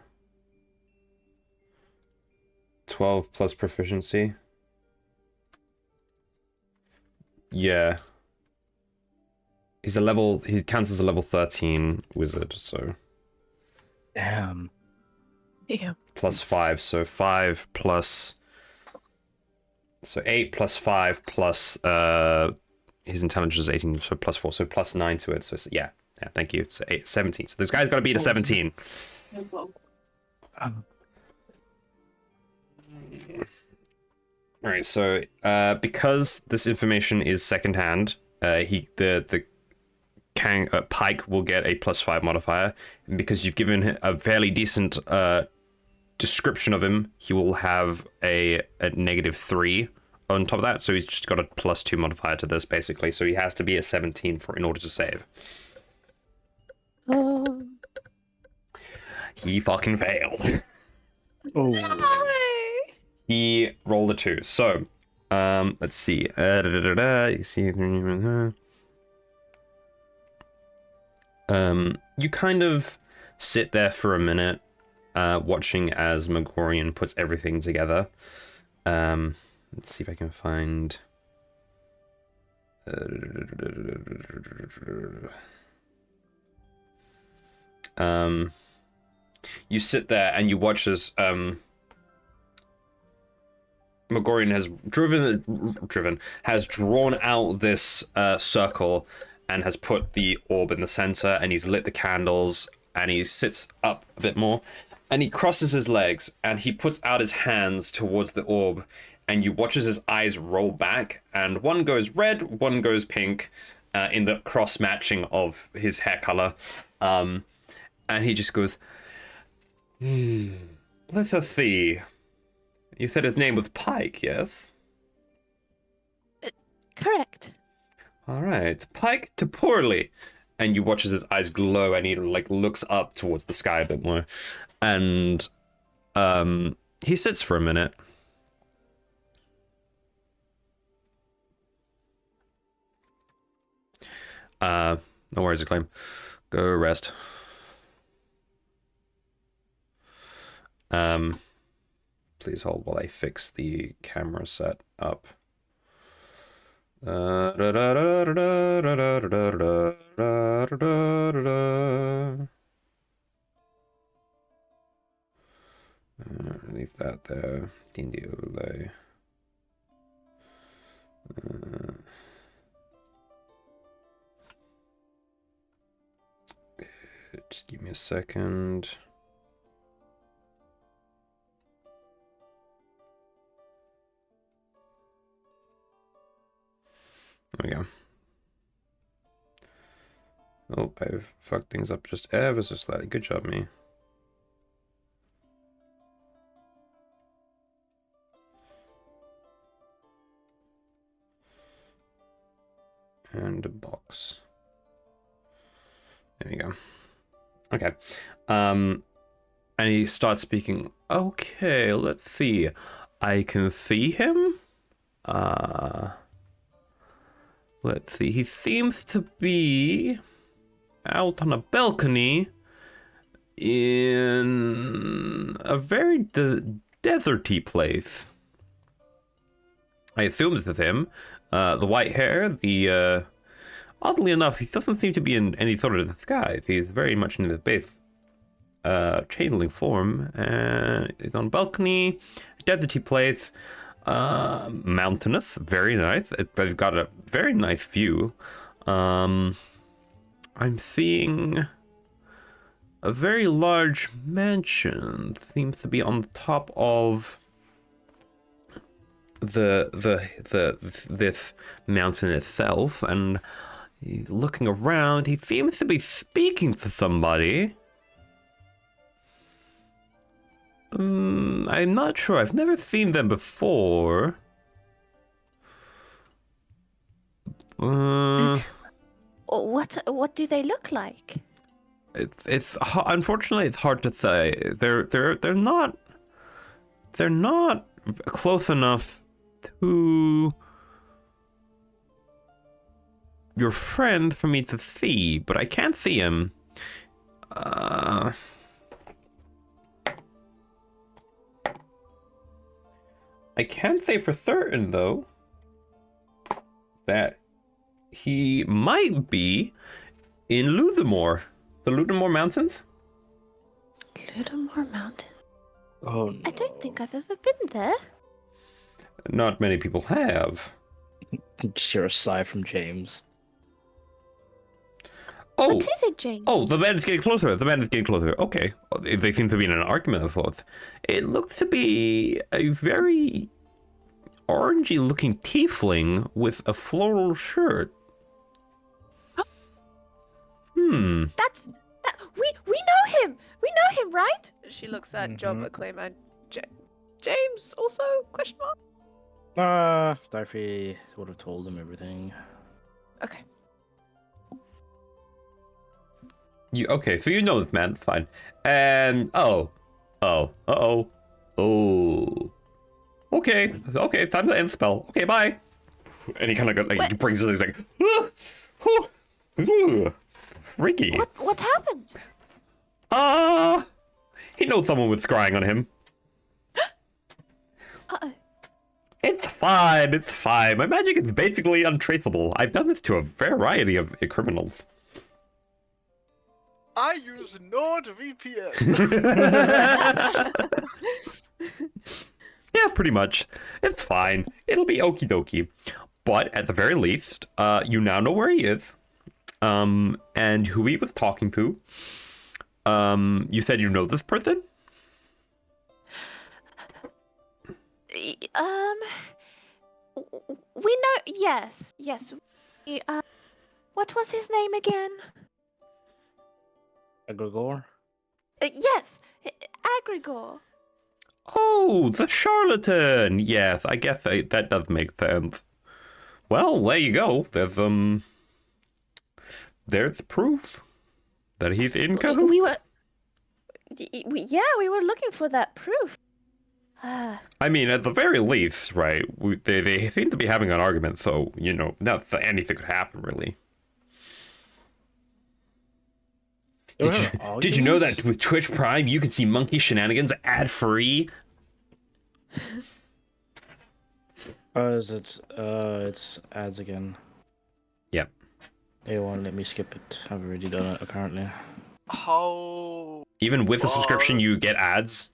12 plus proficiency. Yeah. He counts as a level 13 wizard, so. Damn. Yeah. Plus 5, so 5 plus. So 8 plus 5 plus his intelligence is 18, so plus 4, so plus 9 to it. So yeah, thank you. So 17. So this guy's got to beat a 17. All right, so because this information is secondhand, the Pike will get a +5 modifier, and because you've given a fairly decent description of him, he will have a -3 on top of that. So he's just got a +2 modifier to this, basically. So he has to be a 17 in order to save. He fucking failed. Oh. He rolled a 2. So, let's see. You see, you kind of sit there for a minute, watching as Megorian puts everything together. Let's see if I can find. You sit there and you watch as Megorian has drawn out this circle and has put the orb in the center, and he's lit the candles, and he sits up a bit more, and he crosses his legs, and he puts out his hands towards the orb, and you watch as his eyes roll back, and one goes red, one goes pink, in the cross matching of his hair color, and he just goes, let's see. You said his name was Pike, yes? Correct. All right, Pike to poorly. And you watch as his eyes glow, and he looks up towards the sky a bit more, and he sits for a minute. No worries, Acclaim. Go rest. Please hold while I fix the camera set up. Leave that there. D&D overlay. Just give me a second. There we go. Oh, I've fucked things up just ever so slightly. Good job, me. And a box. There we go. Okay. And he starts speaking. Okay, let's see. I can see him. Let's see. He seems to be out on a balcony in a very deserty place. I assume this is him. The white hair, the oddly enough, he doesn't seem to be in any sort of disguise. He's very much in his base changeling form, and he's on a balcony, deserty place, mountainous, very nice. They've got a very nice view. I'm seeing a very large mansion. Seems to be on the top of this mountain itself, and he's looking around. He seems to be speaking to somebody. I'm not sure. I've never seen them before. What do they look like? It's unfortunately it's hard to say. They're not close enough to your friend for me to see, but I can't see him. I can say for certain, though, that he might be in Ludamore. The Ludamore Mountains? Ludamore Mountain? Oh, no. I don't think I've ever been there. Not many people have. Just hear a sigh from James. Oh! What is it, James? Oh, the man is getting closer. The man is getting closer. Okay. They seem to be in an argument of sorts. It looks to be a very orangey-looking tiefling with a floral shirt. Hmm. That we know him. We know him, right? She looks at Job, Acclaim, and James also? Question mark? Alderfey would have told him everything. Okay. Okay, so you know this man, fine. And okay, time to end spell. Okay, bye. And he kind of he brings it like, freaky. What happened? He knows someone was scrying on him. Uh-oh. It's fine. It's fine. My magic is basically untraceable. I've done this to a variety of criminals. I use NordVPN. Yeah, pretty much. It's fine. It'll be okie dokie. But at the very least, you now know where he is. And who he was talking to. You said you know this person? We know. Yes. What was his name again? Egregor? Yes, Agrigor. Oh, the charlatan! Yes, I guess that does make sense. Well, there you go. There's proof that he's in cahoots. We were looking for that proof. I mean, at the very least, right, they seem to be having an argument, so, not that anything could happen, really. Did you know that with Twitch Prime you can see monkey shenanigans ad free? Is it? It's ads again. Yep. They won't let me skip it. I've already done it apparently. How? Even with a subscription, you get ads.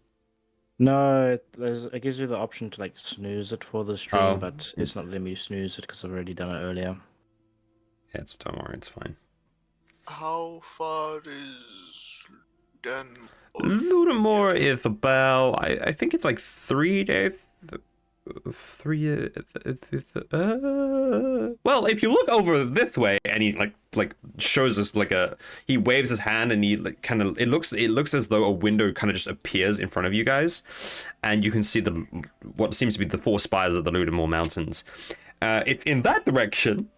No, it gives you the option to like snooze it for the stream, Oh. but it's not letting me snooze it because I've already done it earlier. Yeah, don't worry, it's fine. How far is Denmark? Ludamore is about, I think it's like 3 days. Well, if you look over this way and he like shows us like he waves his hand and he like kind of it looks as though a window kind of just appears in front of you guys, and you can see what seems to be the 4 spires of the Ludamore Mountains. It's in that direction,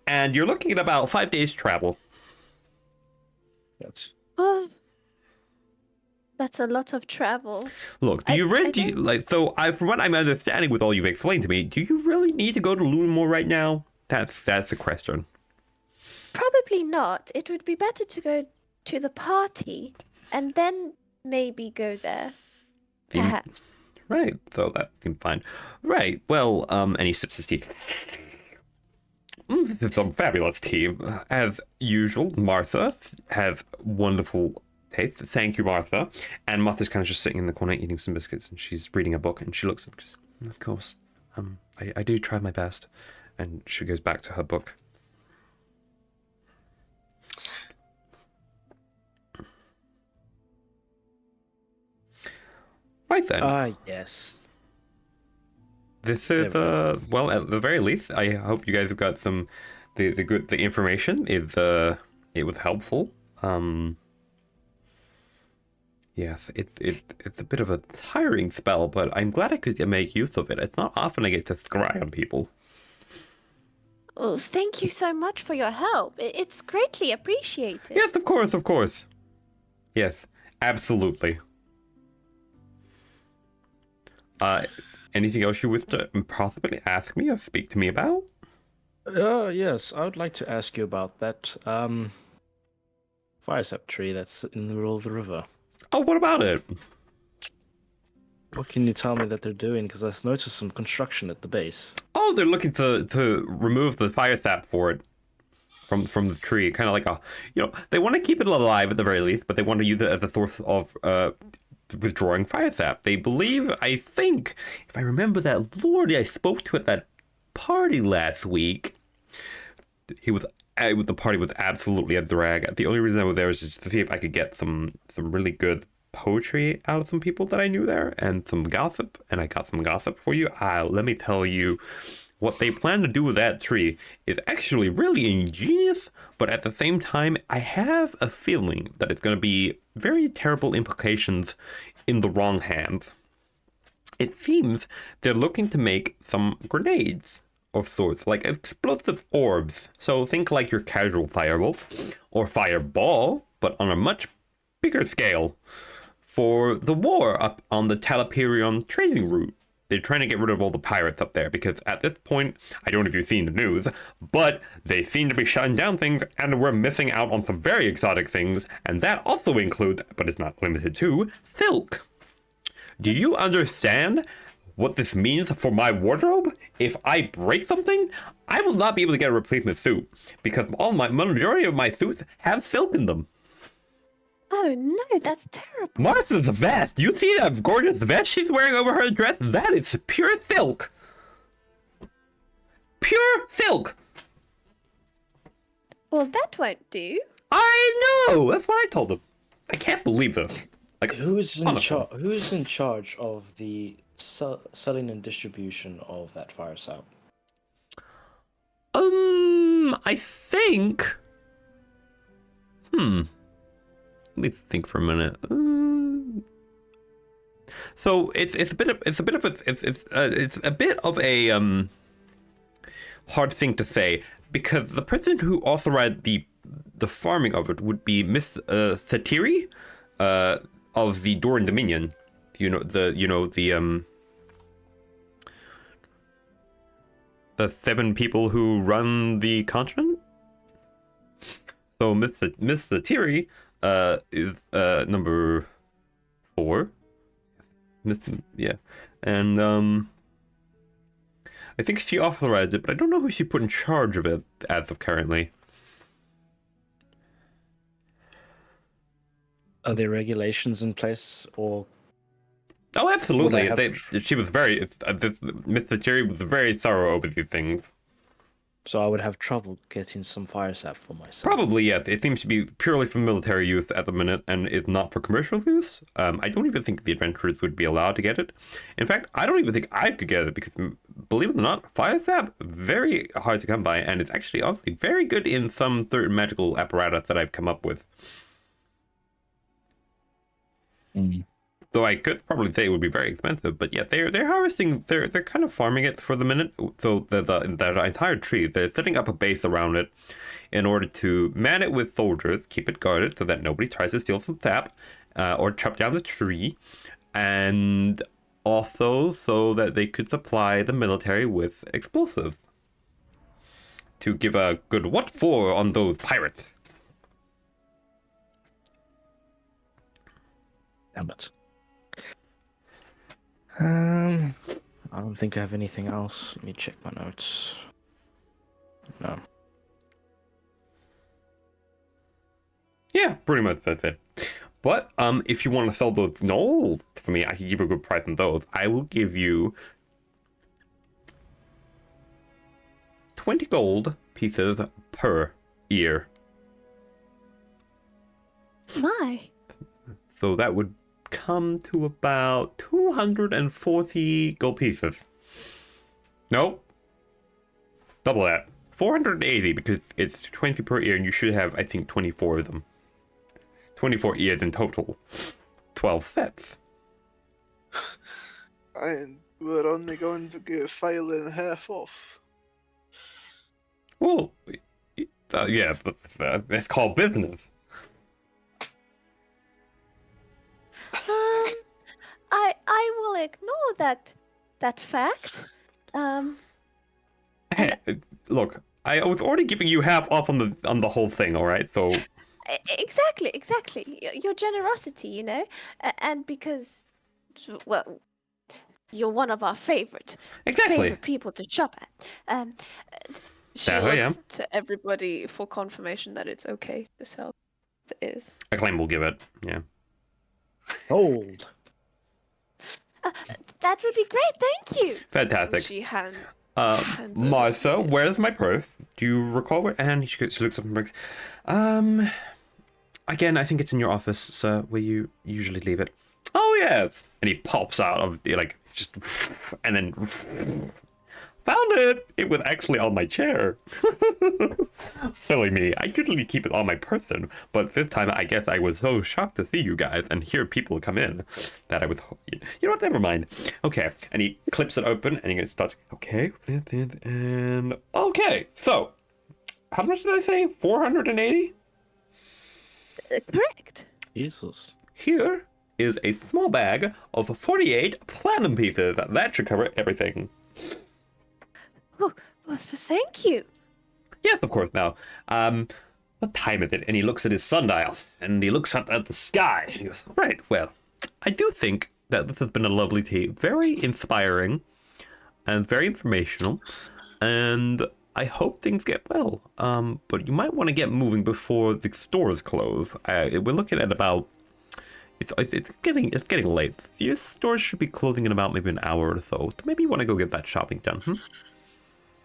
and you're looking at about 5 days travel. Yes. Oh, that's a lot of travel. Look, from what I'm understanding with all you've explained to me, do you really need to go to Ludamore right now? That's the question. Probably not. It would be better to go to the party and then maybe go there. Perhaps. Right, so that seems fine. Right, well, and he sips his tea. This is some fabulous tea. As usual, Martha has wonderful taste. Thank you, Martha. And Martha's kind of just sitting in the corner eating some biscuits, and she's reading a book, and she looks up and just, of course, I do try my best. And she goes back to her book. Right then. Yes. This is well, at the very least, I hope you guys have got some the information. It was helpful. Yes, it's a bit of a tiring spell, but I'm glad I could make use of it. It's not often I get to scry on people. Oh, thank you so much for your help. It's greatly appreciated. Yes, of course. Yes, absolutely. Anything else you wish to possibly ask me or speak to me about? Yes, I would like to ask you about that fire sap tree that's in the middle of the river. Oh, what about it? What can you tell me that they're doing? Because I noticed some construction at the base. Oh, they're looking to remove the fire sap for it from the tree. Kind of like they want to keep it alive at the very least, but they want to use it as a source of withdrawing fire sap. They believe, I think, if I remember that lord I spoke to at that party last week, the party was absolutely a drag. The only reason I was there was just to see if I could get some really good poetry out of some people that I knew there and some gossip, and I got some gossip for you. Let me tell you, what they plan to do with that tree is actually really ingenious, but at the same time, I have a feeling that it's going to be very terrible implications in the wrong hands. It seems they're looking to make some grenades of sorts, like explosive orbs. So think like your casual fireballs or fireball, but on a much bigger scale for the war up on the Talaperion trading route. They're trying to get rid of all the pirates up there because at this point, I don't know if you've seen the news, but they seem to be shutting down things and we're missing out on some very exotic things, and that also includes, but it's not limited to, silk. Do you understand what this means for my wardrobe? If I break something, I will not be able to get a replacement suit because majority of my suits have silk in them. Oh no, that's terrible. Martha's vest. You see that gorgeous vest she's wearing over her dress? That is pure silk. Pure silk. Well, that won't do. I know. That's what I told them. I can't believe this. Like, Who's in honestly. Who's in charge of the selling and distribution of that fire sap? I think. Let me think for a minute. So it's a bit of a hard thing to say because the person who authorized the farming of it would be Miss Satiri of the Doran Dominion. The 7 people who run the continent. So Miss Satiri is number 4. Yeah, and I think she authorized it, but I don't know who she put in charge of it as of currently. Are there regulations in place, or Oh, absolutely. Would I have She was very. Mr. Cherry was very thorough over these things. so I would have trouble getting some fire sap for myself? Probably, yes. It seems to be purely for military use at the minute, and is not for commercial use. I don't even think the adventurers would be allowed to get it. In fact, I don't even think I could get it because, believe it or not, fire sap very hard to come by, and it's actually honestly very good in some certain magical apparatus that I've come up with. Though I could probably say it would be very expensive, but yeah, they're harvesting. They're kind of farming it for the minute. So the entire tree, they're setting up a base around it, in order to man it with soldiers, keep it guarded so that nobody tries to steal some sap, or chop down the tree, and also so that they could supply the military with explosives to give a good what for on those pirates. Damn it. I don't think I have anything else. Let me check my notes. No. Yeah, pretty much that's it. But if you want to sell those gnolls for me, I can give you a good price on those. I will give you 20 gold pieces per ear. My. So that would come to about 240 gold pieces. Nope. Double that. 480 because it's 20 per ear and you should have, I think, 24 of them. 24 ears in total. 12 sets. And we're only going to get file in half off. Well, yeah, but it's called business. I will ignore that fact. Hey, look, I was already giving you half off on the whole thing, all right? So Exactly. Your generosity, you know, and because, well, you're one of our favorite people to shop at. She There I looks to everybody for confirmation that it's okay to sell. It is. I claim we'll give it. Yeah. Hold. That would be great. Thank you. Fantastic. She hands over Martha, the where's my purse? Do you recall where? And she looks up and breaks. Again, I think it's in your office, sir, where you usually leave it. Oh yes. And he pops out of just, and then found it. It was actually on my chair. Silly me. I usually keep it on my person, but this time I guess I was so shocked to see you guys and hear people come in that I was. You know what? Never mind. Okay. And he clips it open and he starts. Okay. And okay. So, how much did I say? 480. Correct. Jesus. Here is a small bag of 48 platinum pieces. That should cover everything. Well, thank you. Yes, of course. Now, what time is it? And he looks at his sundial, and he looks up at the sky, and he goes, right, well, I do think that this has been a lovely tea. Very inspiring, and very informational, and I hope things get well. But you might want to get moving before the stores close. We're looking at about... It's getting late. Your stores should be closing in about maybe an hour or so. So maybe you want to go get that shopping done,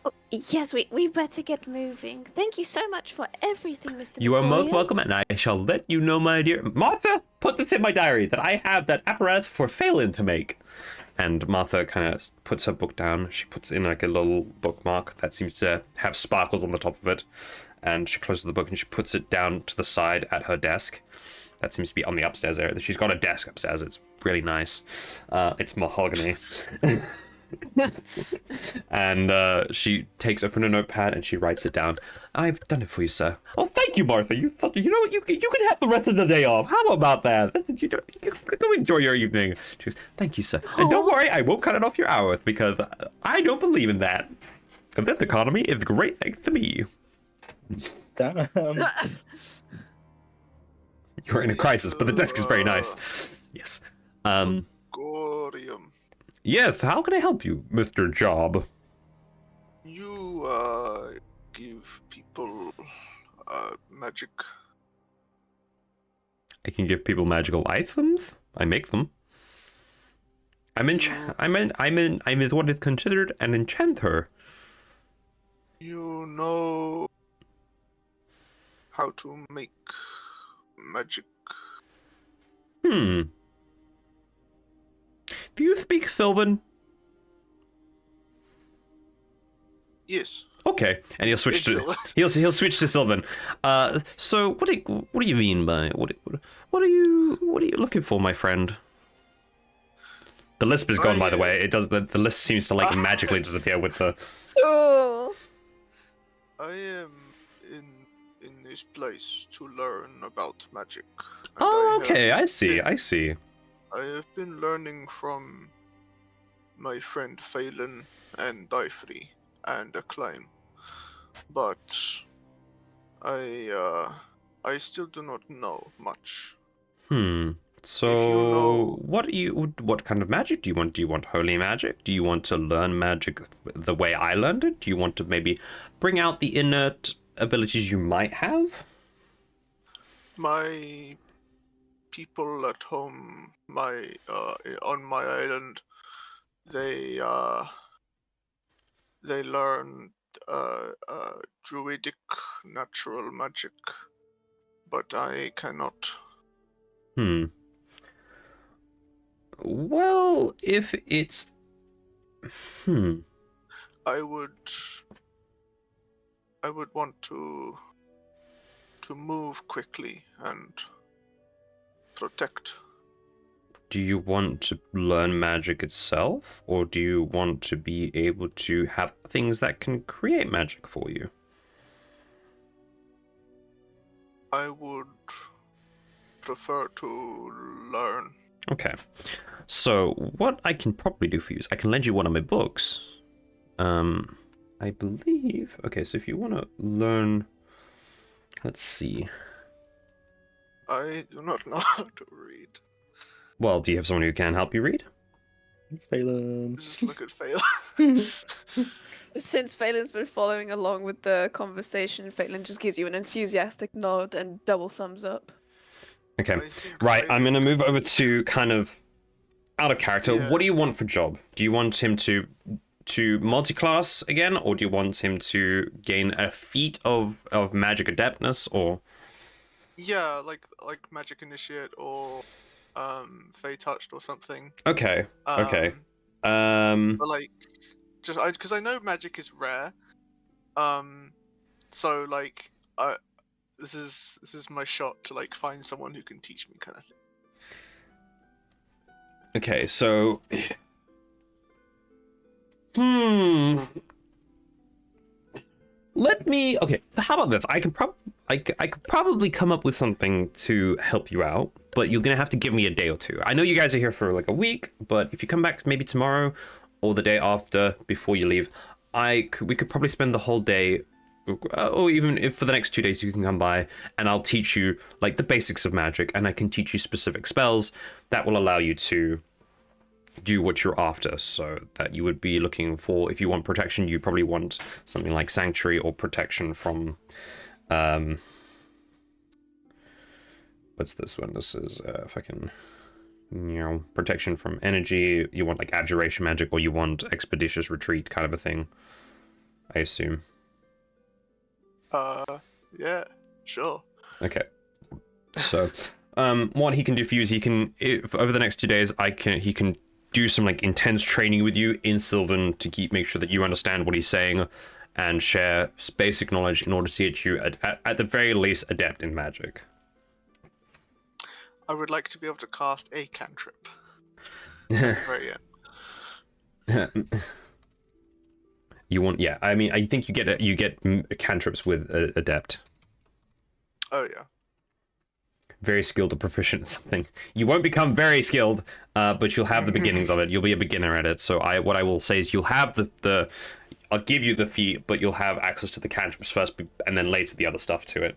Oh, yes, we better get moving. Thank you so much for everything, Mr. You are most McCoy. welcome, and I shall let you know, my dear. Martha, put this in my diary, that I have that apparatus for Phelan to make. And Martha kind of puts her book down. She puts in like a little bookmark that seems to have sparkles on the top of it. And she closes the book and she puts it down to the side at her desk. That seems to be on the upstairs area. She's got a desk upstairs. It's really nice. It's mahogany. And she takes open a notepad and she writes it down. I've done it for you, sir. Oh, thank you, Martha. You know what? You can have the rest of the day off. How about that? You go enjoy your evening. She goes, thank you, sir. And don't worry, I won't cut it off your hours because I don't believe in that. Because this economy is great thanks to me. Damn. You're in a crisis, but the desk is very nice. Yes. Gorium. Yes, how can I help you, Mr. Job? You give people magic. I can give people magical items. I make them. I'm what is considered an enchanter. You know how to make magic. Do you speak Sylvan? Yes. Okay, and he'll switch to Sylvan. he'll switch to Sylvan. So what do you mean by what are you looking for, my friend? The lisp is gone, by the way. It does the lisp seems to like magically disappear with the. Oh. I am in this place to learn about magic. and Oh, I okay, have I see, been- I see. I have been learning from my friend Phelan and Dyfrey and Acclaim, but I still do not know much. So, what kind of magic do you want? Do you want holy magic? Do you want to learn magic the way I learned it? Do you want to maybe bring out the innate abilities you might have? My people at home, on my island, they learned druidic natural magic, but I cannot. Well, if it's I would want to move quickly and protect. do you want to learn magic itself, or do you want to be able to have things that can create magic for you? I would prefer to learn. Okay. So what I can probably do for you is I can lend you one of my books. I believe. Okay, so if you want to learn, let's see. I do not know how to read. Well, do you have someone who can help you read? Phelan. Just look at Phelan. Since Phelan's been following along with the conversation, Phelan just gives you an enthusiastic nod and double thumbs up. Okay. I think Right, I'm Phelan- gonna move over to kind of out of character. Yeah. What do you want for job? Do you want him to multi-class again, or do you want him to gain a feat of magic adeptness, or? Yeah, like magic initiate or Fey touched or something. Okay. Okay. But like, just because I know magic is rare. So like, this is my shot to like find someone who can teach me, kind of thing. Okay, so let me. Okay, how about this? I could probably come up with something to help you out, but you're gonna have to give me a day or two. I know you guys are here for like a week, but if you come back maybe tomorrow or the day after before you leave, we could probably spend the whole day, or even if for the next 2 days you can come by and I'll teach you like the basics of magic, and I can teach you specific spells that will allow you to do what you're after. So that you would be looking for, if you want protection, you probably want something like sanctuary or protection from what's this one? This is fucking, protection from energy. You want like abjuration magic, or you want expeditious retreat kind of a thing, I assume. Yeah, sure. Okay. So what he can do for you is over the next 2 days he can do some like intense training with you in Sylvan to make sure that you understand what he's saying and share basic knowledge in order to get you at the very least adept in magic. I would like to be able to cast a cantrip at the very end. You want, yeah. I mean, I think you get cantrips with adept. Oh yeah. Very skilled or proficient at something. You won't become very skilled, but you'll have the beginnings of it. You'll be a beginner at it. So what I will say is you'll have the I'll give you the feat, but you'll have access to the cantrips first, and then later the other stuff to it.